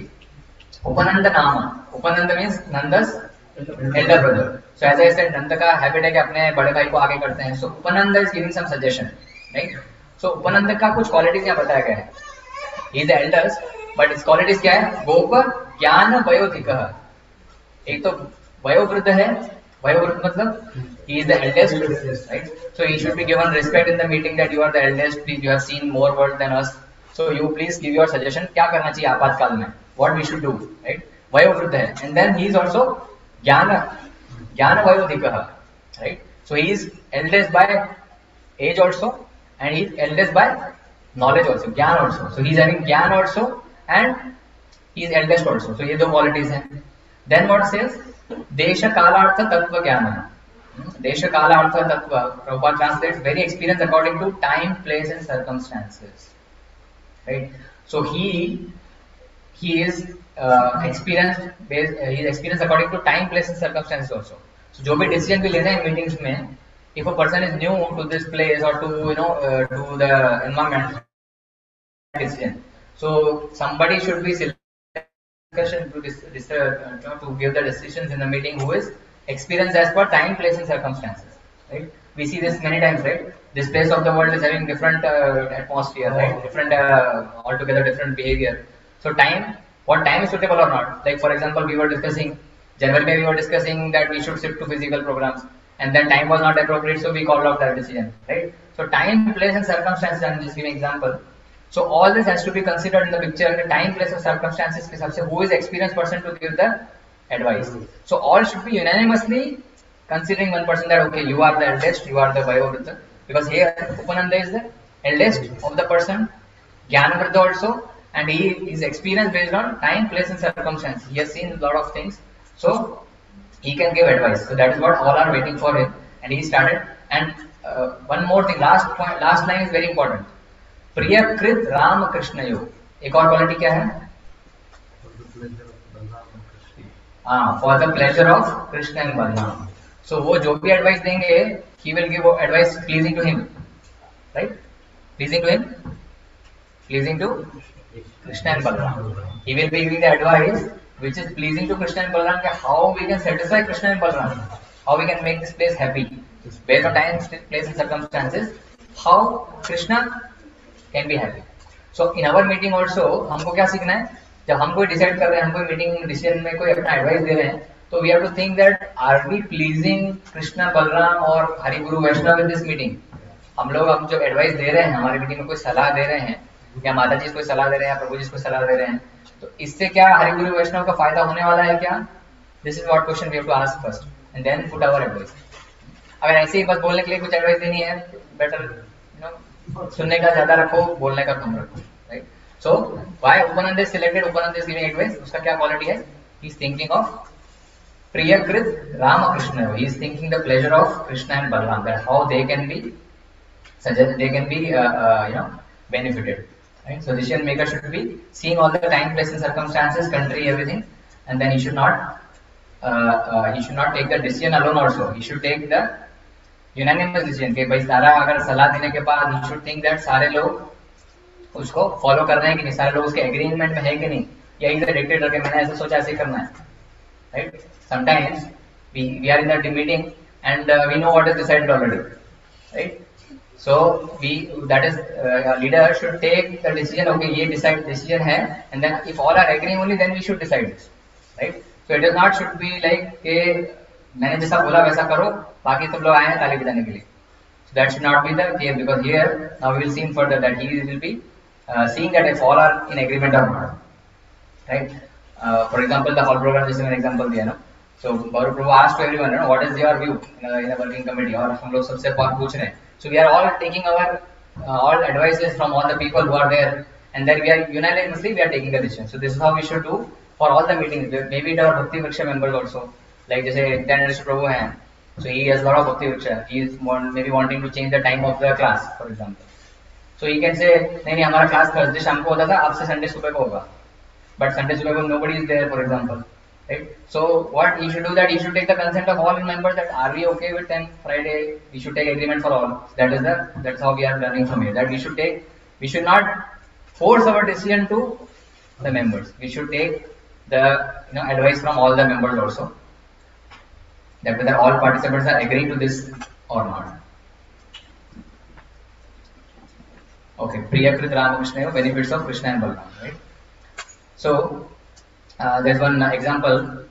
उपनंद नाम, Upananda means Nanda's elder brother. So as I said, Nanda का हैबिट है कि अपने बड़े भाई को आगे करते हैं. So Upananda is giving some suggestion, right? So Upananda का कुछ क्वालिटीज यहाँ बताया गया है. He is the elders, but इस क्वालिटीज क्या है? गोप ज्ञान वयोधिकः. एक तो वयोवृद्ध है, वयोवृद्ध मतलब he is the eldest, right? So he should be given respect in the meeting that you are the eldest, please, you have seen more world than us, so you please give your suggestion, क्या करना चाहिए आपातकाल में, what we should do, right? वयोवृद्ध है, and then he is also ज्ञान वयोधिकः, right? So he is eldest by age also, and he is eldest by knowledge also, ज्ञान also. So he is having ज्ञान also and he is eldest also. So ये दो qualities हैं. Then what says? देश कालार्थ तत्व ज्ञान. देश कालार्थ तत्व. Prabhupada translates very experienced according to time, place, and circumstances. Right. So he is experienced based. He is experienced according to time, place, and circumstances also. So जो भी decision भी लेना है meetings में, if a person is new to this place or to to the environment, decision. So somebody should be discussion to give the decisions in the meeting who is experienced as per time, place, and circumstances. Right? We see this many times, right? This place of the world is having different atmosphere, right? Different altogether different behavior. So what time is suitable or not? Like for example, we were discussing January, we were discussing that we should shift to physical programs, and then time was not appropriate, so we called off that decision, right? So time, place, and circumstances. I'm just giving example. So all this has to be considered in the picture. The time, place, and circumstances के हिसाब से who is experienced person to give the advice. So all should be unanimously considering one person that okay, you are the eldest, you are the Vayovriddha, because here Upananda is the eldest of the person, Jnanavriddha also, and he is experienced based on time, place, and circumstance. He has seen a lot of things, so he can give advice. So that is what all are waiting for him, and he started. And one more thing, last line is very important. प्रियकृत Ram Krishna योग. एक और quality क्या है? For the pleasure of Krishna and Balarama. So वो जो भी advice देंगे, he will give advice pleasing to him, right? Pleasing to him, pleasing to Krishna and Balarama. He will be giving the advice which is pleasing to Krishna and Balaram, how we can satisfy Krishna and Balaram, how we can make this place happy based on time, place, and circumstances, how Krishna can be happy. So in our meeting also हमको क्या सीखना है? जब हम कोई decide कर रहे हैं, हम कोई मीटिंग डिसीजन में कोई अपना एडवाइस दे रहे हैं, तो we have to think that are we pleasing Krishna, Balaram और हरि गुरु वैष्णव इन दिस मीटिंग. हम लोग अब जो एडवाइस दे रहे हैं, हमारी मीटिंग में कोई सलाह दे रहे हैं, या माता जी को सलाह दे रहे हैं, या प्रभु जी को सलाह दे रहे हैं, तो इससे क्या हरि गुरु वैष्णव का फायदा होने वाला है क्या? This is what question we have to ask first and then put our advice. अगर ऐसे ही बस बोलने के लिए कुछ एडवाइस देनी है, बेटर सुनने का ज्यादा रखो, बोलने का कम रखो, right? So why Upananda is selected? Upananda is giving advice. उसका क्या क्वालिटी है? He is thinking of प्रियकृत Ramakrishna. He is thinking the pleasure of Krishna and Balaram, that how they can be benefited. Right? So decision maker should be seeing all the time, place, and circumstances, country, everything, and then he should not take the decision alone. Also, he should take the unanimous decision के भाई सारा अगर सलाह देने के बाद he should think that सारे लोग उसको फॉलो कर रहे हैं कि नहीं, सारे लोग उसके एग्रीमेंट में है कि नहीं, या इधर डिक्टेटर के मैंने ऐसे सोचा ऐसे करना है, right? Sometimes we are in the meeting and we know what is decided already, right? So that is leader should take the decision. Okay, ये डिसीजन है, and then if all are agreeing only then we should decide this, right? So it is not should be like के मैंने जैसा बोला वैसा करो, बाकी सब लोग आए हैं ताली बजाने के लिए. So that should not be the case, because here now we will see further that he will be seeing that if all are in agreement or not, right? For example, the hall program, जैसे मैंने example दिया ना, so Gaurav Prabhu asked to everyone, what is your view in a working committee, और हम लोग सबसे पूछ रहे हैं. So we are all taking our all advices from all the people who are there, and then we are unanimously we are taking a decision. So this is how we should do for all the meetings. Maybe it our Bhakti Vriksha members also, like जैसे Nityananda Prabhu हैं. So he has a lot of Bhakti Vriksha. He is maybe wanting to change the time of the class, for example. So he can say, नहीं हमारा class Thursday शाम को होता था, अब से Sunday सुबह को होगा. But Sunday सुबह को nobody is there, for example, right? So what he should do, that he should take the consent of all members, that are we okay with time Friday? We should take agreement for all. That's how we are learning from here. That we should not force our decision to the members. We should take the advice from all the members also, that whether all participants are agreeing to this or not. Okay, Priyakrit Ramakrishna, benefits of Krishna and Balaram, right? So there's one example.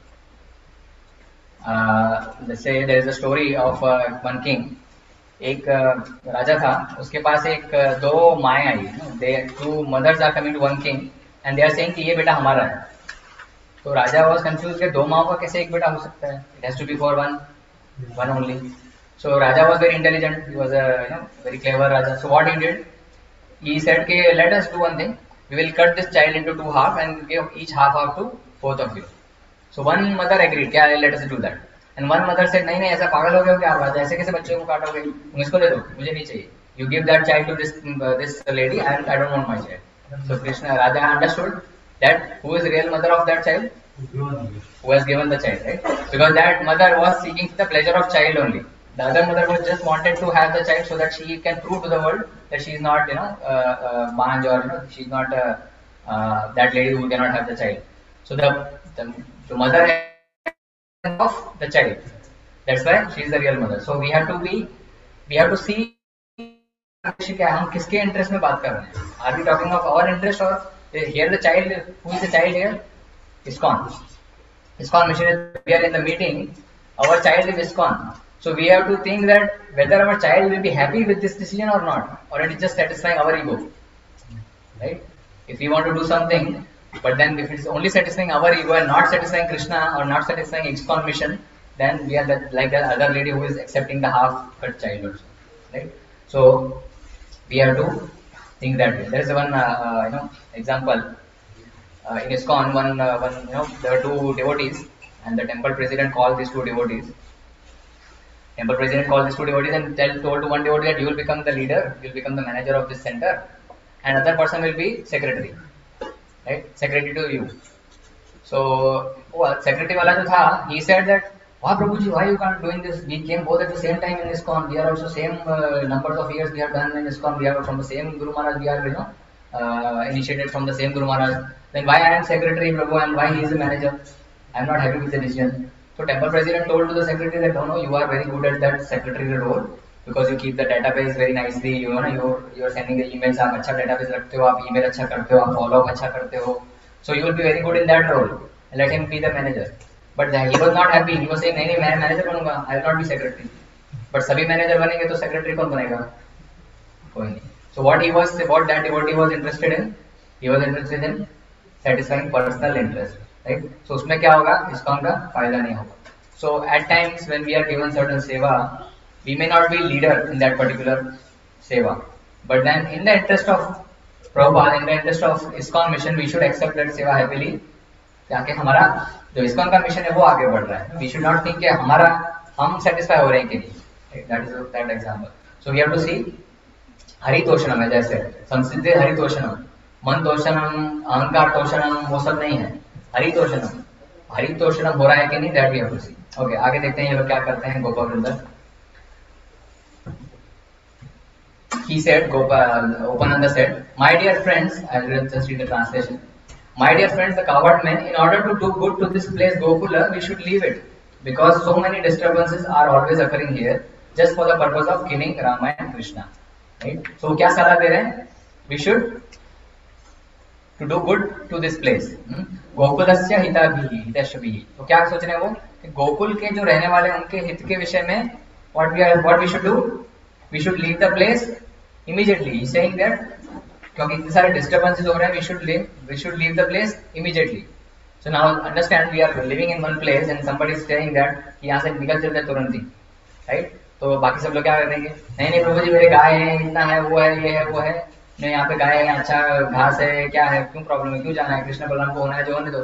Let's say there is a story of one king. एक राजा था, उसके पास एक दो माएँ आई. Two mothers are coming to one king and they are saying कि ये बेटा हमारा है. तो राजा was confused कि दो माओं का कैसे एक बेटा हो सकता है? It has to be for one only. So Raja was very intelligent. He was a very clever Raja. So what he did, he said, "Okay, let us do one thing. We will cut this child into two half and give each half to both of you." So one mother agreed, "क्या let us do that." And one mother said, "नहीं नहीं ऐसा पागल हो गया क्या बात है? ऐसे कैसे बच्चे को काटोगे? तुम इसको दे दो, मुझे नहीं चाहिए. You give that child to this lady, and I don't want my child." So Krishna Raja understood that who is the real mother of that child? Who has given the child, right? Because that mother was seeking the pleasure of child only. The other mother was just wanted to have the child so that she can prove to the world that she is not, Manj, or she is not that lady who cannot have the child. So the mother of the child. That's why she is the real mother. So we have to see क्या हम किसके interest में बात कर रहे हैं. Are we talking of our interest, or here the child? Who is the child here? ISKCON. ISKCON mission is, we are in the meeting. Our child is ISKCON. So we have to think that whether our child will be happy with this decision or not, or it is just satisfying our ego, right? If we want to do something, but then if it is only satisfying our ego and not satisfying Krishna or not satisfying ISKCON mission, then we are like the other lady who is accepting the half-cut child also, right? So we have to think that way. There is one example in ISKCON. One there were two devotees, and the temple president called these two devotees. Temple president called these two devotees and told to one devotee that you will become the leader, you will become the manager of this center, and other person will be secretary, right? Secretary to you. So secretary wala jo tha, he said that, "Wow, Prabhuji, why you can't doing this? We came both at the same time in ISKCON. We are also same numbers of years we have done in ISKCON. We are from the same Guru Maharaj. We are initiated from the same Guru Maharaj. Then why I am secretary, Prabhu, and why he is the manager? I am not happy with the decision." So temple president told to the secretary that, "No, you are very good at that secretary role because you keep the database very nicely. You are sending the emails. आप अच्छा database रखते हो, आप email अच्छा करते हो, आप follow up अच्छा करते हो. So you will be very good in that role. Let him be the manager." But he was not happy. He was saying, "नहीं मैं manager बनूंगा. I will not be secretary." But सभी manager बनेंगे तो secretary कौन बनेगा? कोई नहीं. So what that devotee was interested in? He was interested in satisfying personal interest. Right? So उसमें क्या होगा? ISKCON का फायदा नहीं होगा. So at times when we are given certain seva, we may not be leader in that particular seva, but then in the interest of Prabhupada, in the interest of ISKCON mission, we should accept that seva happily. ताकि हमारा जो ISKCON का mission है वो आगे बढ़ रहा है. We should not think कि हम satisfy हो रहे हैं कि नहीं. That is that example. So we have to see हरितोषणम है, जैसे संसिद्धि हरितोषणम, मन तोषणम, अहंकार तोषणम, वो सब नहीं है. हरितोषणम हो रहा है कि नहीं, that we have to see. Okay, आगे देखते हैं ये लोग क्या करते हैं. Gopal वृंदर, he said, Upananda said, "My dear friends," I'll just read the translation. "My dear friends, the coward men, in order to do good to this place Gokula, we should leave it, because so many disturbances are always occurring here, just for the purpose of killing Rama and Krishna." Right? So क्या सलाह दे रहे हैं? We should to do good to this place. गोकुलस्य हिताभिः हितैषभिः. तो क्या सोच रहे हैं वो कि गोकुल के जो रहने वाले उनके हित के विषय में what we should do? We should leave the place immediately. He's saying that क्योंकि इतने सारे disturbances हो रहे हैं, we should leave the place immediately. So now understand, we are living in one place and somebody is saying that कि यहाँ से निकल चलते हैं तुरंत ही, right? तो बाकी सब लोग क्या करेंगे? नहीं प्रभु जी, मेरे गाय है, इतना है, वो है, ये है, वो है. नहीं, यहाँ पे गाय है, अच्छा घास है, क्या है, क्यों प्रॉब्लम है, क्यों जाना है? कृष्ण बलराम को होना है जो होने दो,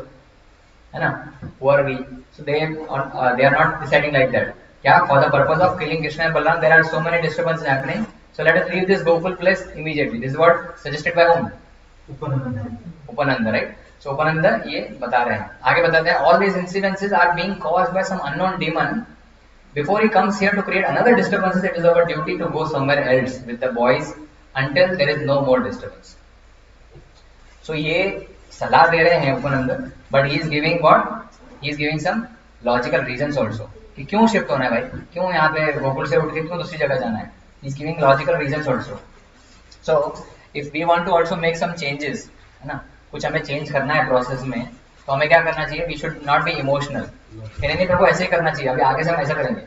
है ना? Who are we? So they are not deciding like that. क्या? For the purpose of killing Krishna and Balaram, there are so many disturbances happening. So let us leave this Gokul place immediately. This is what suggested by whom? Upananda, right? So Upananda ये बता रहे हैं. आगे बताते हैं, all these incidences are being caused by some unknown demon. Before he comes here to create another disturbance, it is our duty to go somewhere else with the boys until there is no more disturbance. So ये सलाह दे रहे हैं Upanand, but he is giving what? He is giving some logical reasons also. कि क्यों shift होना है भाई, क्यों यहाँ पे गोकुल से उठ के क्यों दूसरी जगह जाना है. He is giving logical reasons also. So if we want to also make some changes, है ना, कुछ हमें चेंज करना है प्रोसेस में, तो हमें क्या करना चाहिए? We should not be emotional. नहीं प्रभु ऐसे ही करना चाहिए, अभी आगे से हम ऐसा करेंगे,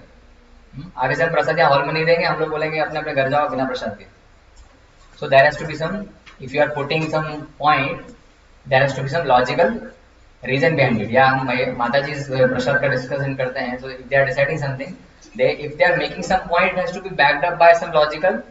आगे से हम प्रसाद या हॉल में नहीं देंगे, हम लोग बोलेंगे अपने अपने घर जाओ बिना प्रसाद के. So there has to be some, if you are putting some point, there has to be some logical reason behind it. या हम माता जी प्रसाद का डिस्कशन करते हैं, so if they are deciding something, if they are making some point, it has to be backed up by some logical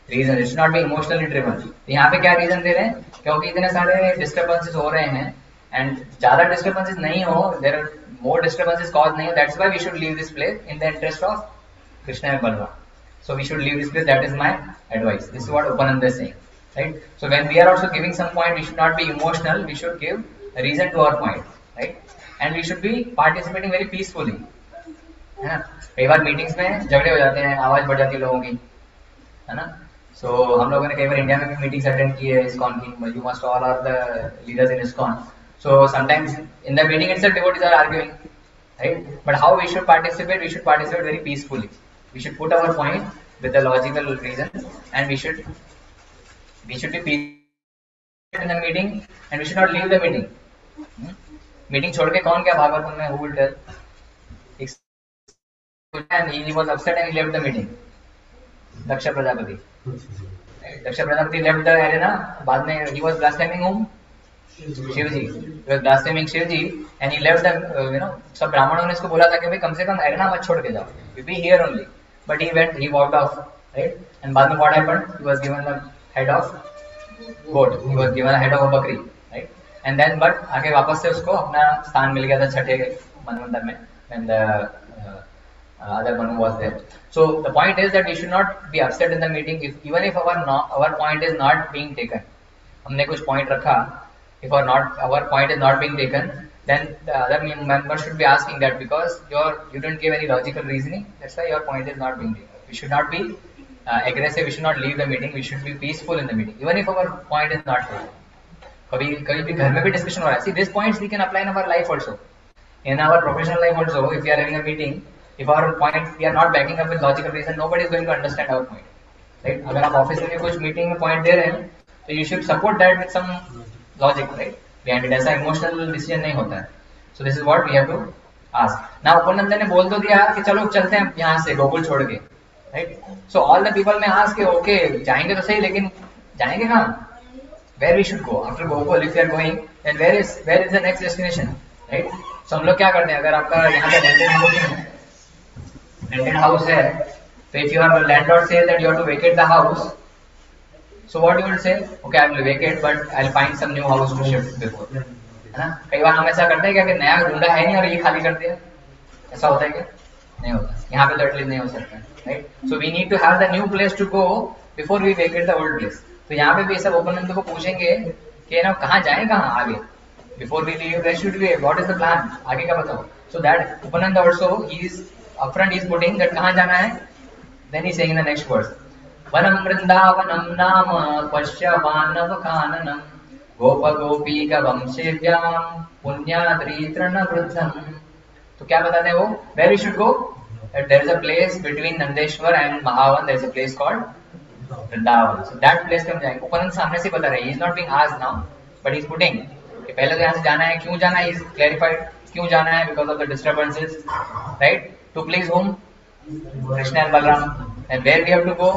reason. It should not be emotionally driven. यहाँ पे क्या reason दे रहे हैं? क्योंकि इतने सारे disturbances हो रहे हैं and ज़्यादा disturbances नहीं हो, there are more disturbances caused नहीं हो. That's why we should leave this place in the interest of Krishna and Balram. So we should leave this place. That is my advice. This is what Upananda is saying, right? So when we are also giving some point, we should not be emotional. We should give a reason to our point, right? And we should be participating very peacefully. है ना? कई बार meetings में झगड़े हो जाते हैं, आवाज बढ़ जाती है लोगों की, है ना? So हम लोगों ने कई बार इंडिया में भी मीटिंग्स अटेंड की है ISKCON की. You must all are the leaders in ISKCON. So sometimes in the meeting itself devotees are arguing, right? But how we should participate? We should participate very peacefully. We should put our point with the logical reason, and we should be peaceful in the meeting, and we should not leave the meeting. Meeting छोड़ के कौन क्या भागवत में who will tell? And he was upset and he left the meeting. Daksha Prajapati. Daksha Prajapati left the arena. बाद में he was blaspheming whom? Shivji. He was blaspheming Shivji, and he left the सब ब्राह्मणों ने इसको बोला था कि भाई कम से कम arena मत छोड़ के जाओ. We be here only. But he walked off, right? And बाद में what happened? He was given the head of goat. He was given the head of a bakri, right? And then but आगे वापस से उसको अपना स्थान मिल गया था छठे मनवंतर में, when the other Manu was there. So the point is that we should not be upset in the meeting even if our point is not being taken. हमने कुछ point रखा, if our point is not being taken, then the other member should be asking that because you didn't give any logical reasoning, that's why your point is not being taken. We should not be aggressive, we should not leave the meeting, we should be peaceful in the meeting even if our point is not taken. कभी भी घर में भी discussion हो रहा है. See, these points we can apply in our life also, in our professional life also. If we are having a meeting, if our point we are not backing up with logical reason, nobody is going to understand our point, right? अगर आप office में कुछ meeting में point दे रहे हैं तो you should support that with some logic, right? behind it. ऐसा emotional decision नहीं होता है. So this is what we have to ask. Now Upanand ने बोल तो दिया कि चलो चलते हैं यहाँ से गोकुल छोड़ के, right? So all the people may ask कि okay जाएंगे तो सही, लेकिन जाएंगे कहाँ? Where we should go after Gokul? If we are going, then where is the next destination, right? So हम लोग क्या करते हैं, अगर आपका यहाँ पे rented house है, so if your landlord says that you have to vacate the house, so what you will say? Okay, I will vacate, but I'll find some new house to shift before, है ना? कई बार हम ऐसा करते हैं क्या कि नया ढूंढा है नहीं और ये खाली कर दिया, ऐसा होता है क्या? नहीं होता. यहाँ पे तो एटलीस्ट नहीं हो सकता, right? So we need to have the new place to go before we vacate the old place. तो यहाँ पे भी सब उपनंद को पूछेंगे कि ना कहाँ जाए, कहाँ आगे, before we leave where should we, what is the plan, आगे का बताओ. So that Upananda also he is upfront, is putting that कहाँ जाना है. Then he saying in the next verse, वनम वृंदावनम नाम पश्य मानव काननम गोप गोपी गवम सेव्याम पुण्याद्री तृण वृद्धम. तो क्या बताते हैं वो, where we should go, there is a place between Nandeshwar and Mahavan, there is a place called Vrindavan. So that place पे हम जाएंगे. उपनंद सामने से बता रहे हैं, he is not being asked now, but he is putting कि पहले तो यहाँ से जाना है, क्यों जाना है, he is clarified क्यों जाना है, because of the disturbances, right? To please whom? Krishna and Balram. And where we have to go?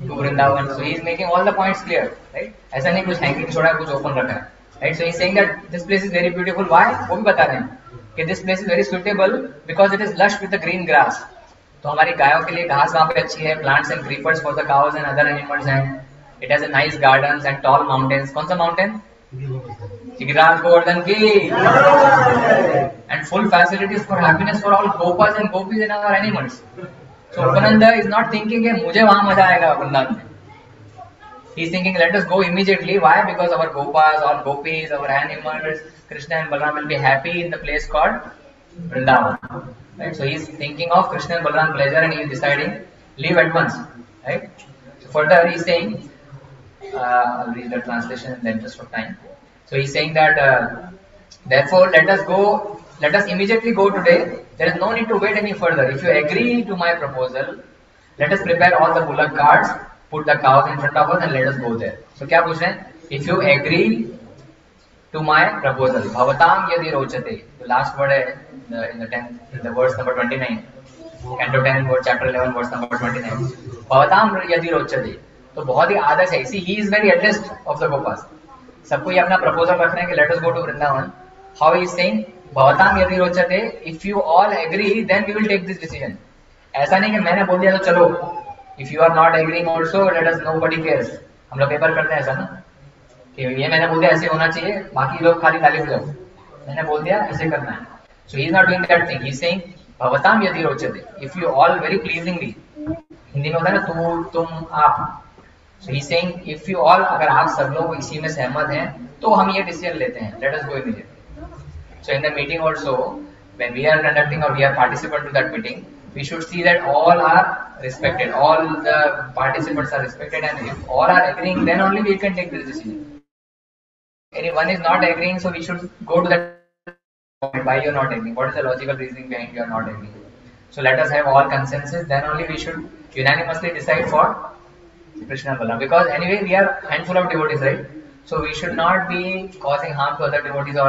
To Vrindavan. So he is making all the points clear, right? ऐसा नहीं कुछ hanging छोड़ा है, कुछ open रखा है, right? So he is saying that this place is very beautiful. Why? वो भी बता रहे हैं कि this place is very suitable because it is lush with the green grass. तो हमारी गायों के लिए घास वहाँ पे अच्छी है, plants and creepers for the cows and other animals हैं. It has a nice gardens and tall mountains. कौन सा माउंटेन? गिरिराज गोवर्धन की. And full facilities for happiness for all gopas and gopis and our animals. So Upananda is not thinking कि मुझे वहां मजा आएगा वृंदावन में. He is thinking let us go immediately. Why? Because our gopas और gopis, our animals, Krishna and Balram will be happy in the place called Vrindavan. Right? So he is thinking of Krishna and Balaram pleasure and he is deciding leave at once. Right? So further he is saying, I'll read the translation in the interest of time. So he is saying that therefore let us immediately go today. There is no need to wait any further. If you agree to my proposal, let us prepare all the bullock carts, put the cows in front of us and let us go there. So क्या पूछ रहे हैं? If you agree to my proposal, भवताम यदि रोचते. The last word है in the verse number 29, canto 10 chapter 11 verse number 29. भवताम यदि रोचते. तो बहुत ही आदर्श है. See, he is very addressed of the Gopas. सबको ये अपना प्रपोजल रख रहे हैं कि let us go to Vrindavan. How he is saying, भवताम यदि रोचते, if you all agree, then we will take this decision. ऐसा नहीं कि मैंने बोल दिया तो चलो, if you are not agreeing also let us, nobody cares. हम लोग पेपर करते हैं ऐसा ना, कि ये मैंने बोल दिया ऐसे होना चाहिए, बाकी लोग खाली ताली बजाओ, मैंने बोल दिया ऐसे करना है। So he is not doing that thing, he is saying भवताम यदि रोचते, if you all very pleasingly, Hindi में होता है ना तू तुम आप। So he saying if you all, अगर आप सब लोग इसी में सहमत हैं तो हम ये डिसीजन लेते हैं, late us go immediately. So in the meeting also when we are conducting or we are participant to that meeting, we should see that all are respected, all the participants are respected, and if all are agreeing then only we can take this decision. Anyone is not agreeing, so we should go to that point, why you are not agreeing, what is the logical reasoning behind you are not agreeing. So let us have all consensus, then only we should unanimously decide for Krishna and Balaram, because anyway we are handful of devotees, right? So we should not be causing harm to other devotees, or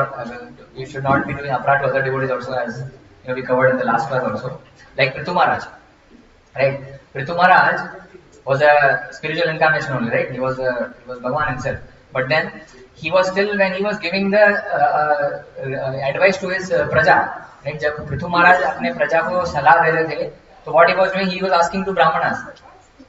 we should not be doing aparat to other devotees also, as you know we covered in the last class also. Like Prithu Maharaj, right? Prithu Maharaj was a spiritual incarnation only, right? He was Bhagwan himself, but then he was still, when he was giving the advice to his praja, right? जब पृथु महाराज अपने प्रजा को सलाह दे रहे थे, तो what he was doing, he was asking to brahmanas,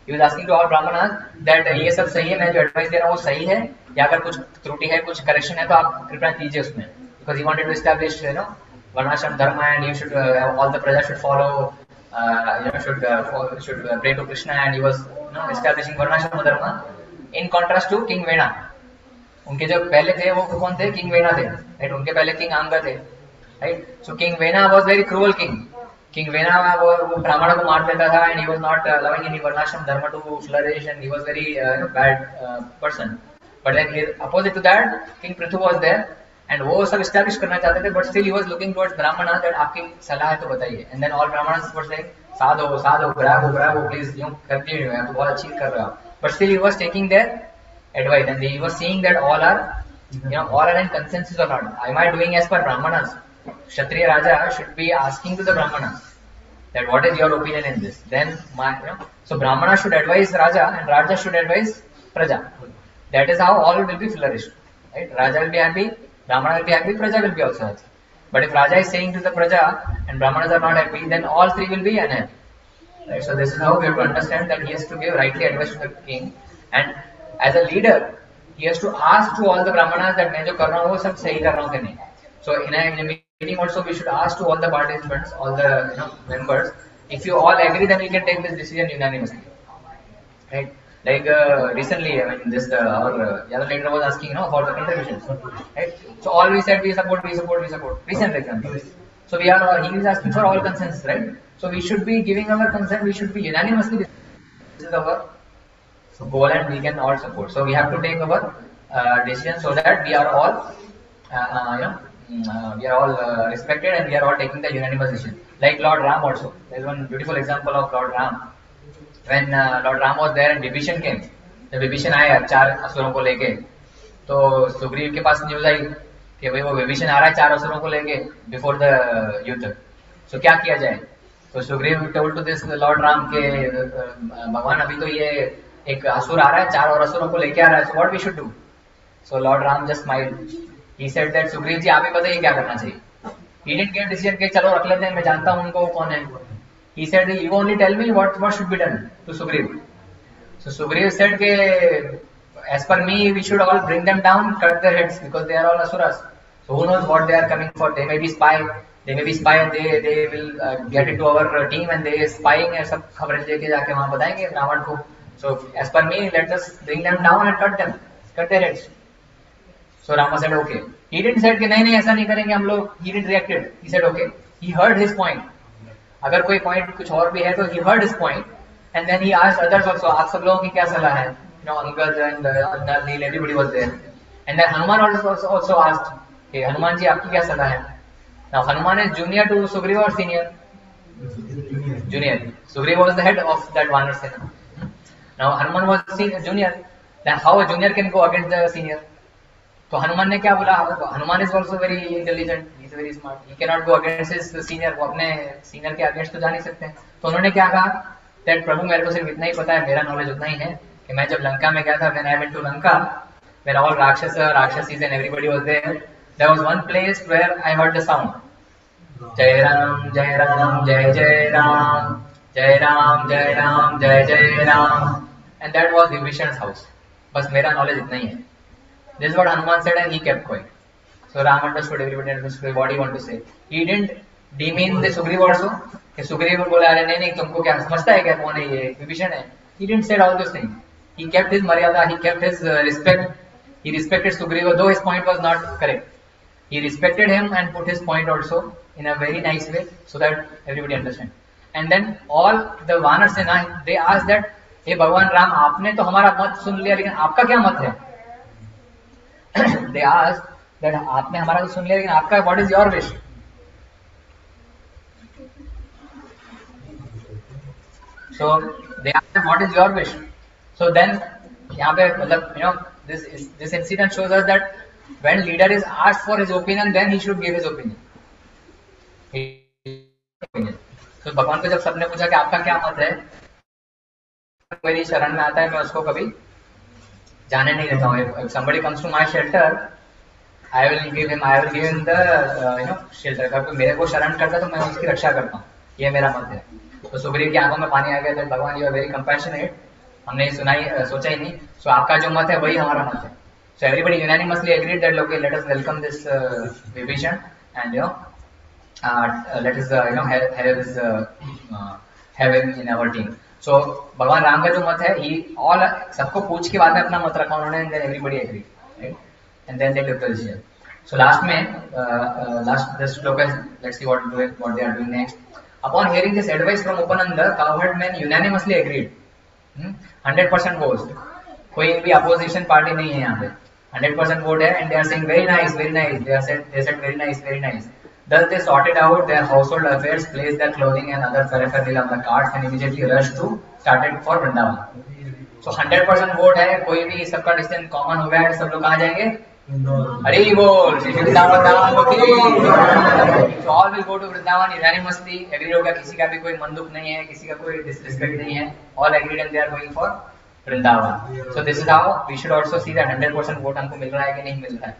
he was asking to all brahmanas that ये सब सही है, मैं जो एडवाइस दे रहा हूँ वो सही है, या अगर कुछ त्रुटि है, कुछ करेक्शन है तो आप कृपया कीजिए उसमें, because he wanted to establish, you know, varnashram dharma, and you should all the praja should follow, you know, should pray to Krishna, and he was, you know, establishing varnashram dharma in contrast to King Vena. उनके जो पहले थे वो कौन थे? King Vena थे, राइट? उनके पहले किंग अंगा थे, राइट? So king Vena was very cruel king. King Vena वो ब्राह्मणों को मार देता था, and he was not allowing any varnashrama dharma to flourish, and he was very bad person. But then opposite to that king Prithu was there, एंड वो सब एस्टैब्लिश करना चाहते थे, but still he was looking towards Brahmin, that आपकी सलाह है तो बताइए। एंड देन ऑल ब्राह्मणस वर सेइंग साधो साधो ब्रावो प्लीज, यू कंटिन्यू, आप बहुत अच्छी कर रहे हो, but still he was taking their advice, and he was seeing that all are, you know, all are in consensus or not. Am I doing as per brahmanas? Kshatriya Raja should be asking to the brahmanas that what is your opinion in this, then my, you know, so brahmana should advise Raja and Raja should advise Praja. That is how all will be flourished, right? Raja will be happy, Brahmana will be happy, Praja will be also happy. But if Raja is saying to the Praja and Brahmanas are not happy, then all three will be unhappy, right? So this is how we have to understand that he has to give rightly advice to the king, and as a leader he has to ask to all the brahmanas that मैं जो कर रहा हूँ वो सब सही कर रहा हूँ कि नहीं. So in a meeting also we should ask to all the participants, all the, you know, members, if you all agree then we can take this decision unanimously, right? Like recently, I mean, this our Yadav leader was asking, you know, about the contributions, right? So all we said we support. Recent example. So we are he is asking for all consensus, right? So we should be giving our consent. We should be unanimously. This is our goal, and we can all support. So we have to take our decision so that we are all, you know, we are all respected, and we are all taking the unanimous decision. Like Lord Ram also. There is one beautiful example of Lord Ram. When Lord Ram was there and Vibhishan came, जब विभीषण आए 4 असुरों को लेके, तो सुग्रीव के पास news आई कि भाई वो विभीषण आ रहा है 4 असुरों को लेके बिफोर द युद्ध. सो क्या किया जाए? तो Sugriva told to this lord Ram के भगवान अभी तो ये एक असुर आ रहा है, 4 और असुरों को लेके आ रहा है, so what we should do? So lord Ram just smiled. He said that Sugriva ji आप ही बताइए क्या करना चाहिए. ही डिडंट गिव डिसीजन कि चलो रख लेते हैं, मैं जानता हूं उनको कौन है. He said, "You only tell me what should be done to Sugriv." So Sugriv said, "As per me, we should all bring them down, cut their heads, because they are all asuras. So who knows what they are coming for? They may be spy. They may be spy, and they will get into our team, and they spying and सब खबरें लेके जाके वहाँ बताएंगे रावण को. So as per me, let us bring them down and cut their heads." So Rama said, "Okay." He didn't said कि नहीं ऐसा नहीं करेंगे हम लोग. He didn't reacted. He said, "Okay." He heard his point. अगर कोई पॉइंट कुछ और भी है तो he heard his point, and then he asked others also, आप सब लोगों की क्या सलाह है? You know, Angad and Nal, Neel, everybody was there, and then Hanuman also asked, "Hey, Hanuman ji आपकी क्या सलाह है?" Now Hanuman is junior to Sugriva or senior? Junior. Sugriva was the head of that Vanar Sena. Now Hanuman was junior. Then how a junior can go against the senior? तो हनुमान ने क्या बोला? Hanuman is also very intelligent, he is very smart, he can not go against his senior. वो अपने senior के against तो जा नहीं सकते. तो उन्होंने क्या कहा? दैट प्रभु मेरे को सिर्फ इतना ही पता है, मेरा नॉलेज उतना ही है कि मैं जब लंका में गया था, when I went to Lanka, when all राक्षसीज and everybody was there, there was one place where I heard the sound, जय राम जय राम जय जय राम जय राम जय राम जय जय Ram. And that was Vibhishan's house. बस मेरा knowledge इतना ही है. This is what Hanuman said and he kept going. So Ram understood, everybody understood what he wanted to say. He didn't demean the Sugriva also. कि सुग्रीव बोला अरे नहीं नहीं तुमको क्या समझता है क्या कौन है ये विभीषण है. He didn't say all those things. He kept his maryada, he kept his respect. He respected Sugriva though his point was not correct. He respected him and put his point also in a very nice way so that everybody understand. And then all the Vanar Sena they asked that हे भगवान राम आपने तो हमारा मत सुन लिया लेकिन आपका क्या मत है. They asked that आपने हमारा तो सुन लिया लेकिन आपका what is your wish. So they asked what is your wish. So then यहाँ पे मतलब this incident shows us that when leader is asked for his opinion then he should give his opinion. So भगवान को जब सबने पूछा कि आपका क्या मत है, मेरी शरण में आता है मैं उसको कभी जाने नहीं देता हूँ. If somebody comes to my shelter, I will give him the shelter. अगर कोई मेरे को शरण करता है तो मैं उसकी रक्षा करता हूँ. ये मेरा मत है. तो सुग्रीव की आंखों में पानी आ गया तो भगवान यू आर वेरी कंपैशनेट. हमने सोचा ही नहीं. सो आपका जो मत है वही हमारा मत है. So everybody unanimously agreed that okay, let us welcome this Vibhishan and let us have him in our team. So भगवान राम का जो मत है he all सबको पूछ के बाद में अपना मत रखा उन्होंने and then everybody agreed, right? And then they took the decision. So last में last this shloka, let's see what they are doing next. Upon hearing this advice from Upananda, cowherd men unanimously agreed. 100% votes. कोई भी opposition party नहीं है यहाँ पे. 100% vote है and they are saying very nice, very nice. They said very nice, very nice. Thus they sorted out their household affairs, placed their clothing and other paraphernalia on the carts and immediately rushed to started for Vrindavan. So 100% vote है, कोई भी सबका decision common हो गया है, सब लोग कहाँ जाएंगे? हरि बोल श्री वृंदावन धाम की. So all will go to Vrindavan unanimously. Agreed हो गया, किसी का भी कोई मन दुख नहीं है, किसी का कोई disrespect नहीं है. All agreed and they are going for Vrindavan. So this is how we should also see that 100% vote हमको मिल रहा है कि नहीं मिल रहा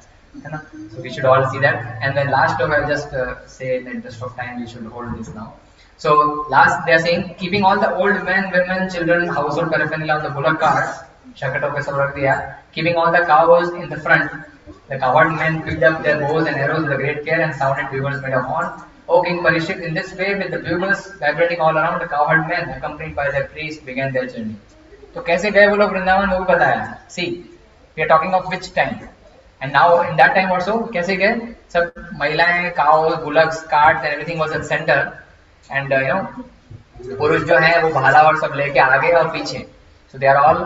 है ना. So we should all see that. And then last I will just say in the interest of time we should hold this now. So last they are saying keeping all the old men, women, children, household paraphernalia on the bullock carts. शकटों पे सब रख दिया. Keeping all the cows in the front. The cowherd men picked up their bows and arrows with great care and sounded bugles made of horn. O King Parikshit, in this way, with the bugles vibrating all around, the cowherd men, accompanied by their priests, began their journey. तो कैसे गए वो लोग वृंदावन वो भी बताया. See, we are talking of which time, and now in that time also कैसे गए. सब महिलाएं, cows, bullocks, carts and everything was at center, and पुरुष जो है वो भाला और सब लेके आगे और पीछे. So they are all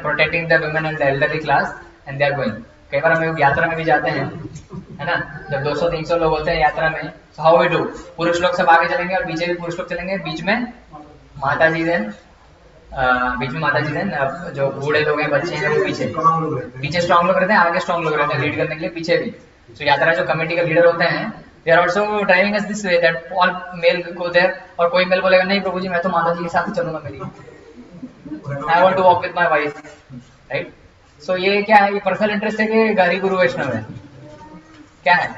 protecting the women and the elderly class, and they are going. कई बार हम लोग यात्रा में भी जाते हैं, है ना, जब 200-300 लोग होते हैं यात्रा में. So how we do? पुरुष लोग सब आगे चलेंगे और पीछे भी पुरुष लोग चलेंगे. बीच में माता जी देन जो बूढ़े लोग हैं, बच्चे हैं, वो पीछे स्ट्रॉन्ग लोग रहते हैं, आगे स्ट्रॉन्ग लोग रहते हैं लीड करने के लिए, पीछे भी. So यात्रा जो कमेटी का लीडर होते हैं, they are also driving us this way that all male go there. और कोई मेल बोलेगा नहीं प्रभु जी मैं तो माता जी के साथ ही चलूंगा, मेरी I want to walk with my wife, right? So ये क्या है, ये पर्सनल इंटरेस्ट है कि गारी गुरु वैष्णव है, क्या है,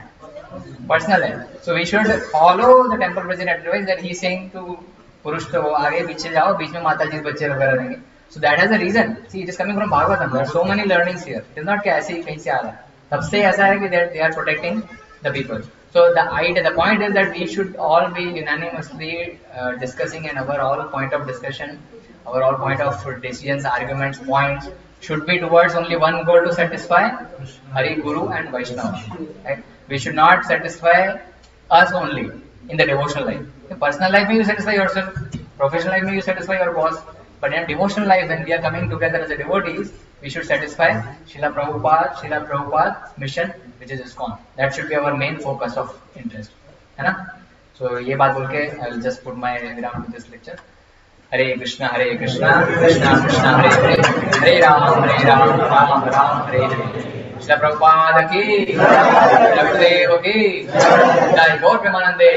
पर्सनल है. So we should follow the temple president advice that he is saying to पुरुष तो आगे पीछे जाओ, बीच में माता जी बच्चे वगैरह रहेंगे. So that has a reason. See, it is coming from Bhagavatam. There are so many learnings here. It is not कि ऐसे ही कहीं से आ रहा है. तब से ऐसा है कि they are protecting the people. So the point is that we should all be unanimously discussing, and our all point of discussion, our all point of decisions, arguments, points should be towards only one goal, to satisfy Hari, Guru and Vaishnava. Right? We should not satisfy us only in the devotional life. In personal life, you satisfy yourself. Professional life, you satisfy your boss. But in devotional life, when we are coming together as a devotees, we should satisfy Srila Prabhupada mission, which is ISKCON. That should be our main focus of interest. है ना? So ये बात बोल के I will just put my viram to this lecture. Hare Krishna, Krishna Krishna, Hare Hare, Hare Ram, Ram Ram, Hare Hare. Srila Prabhupada की, Prabhudev की, Jai Gaur Premanande.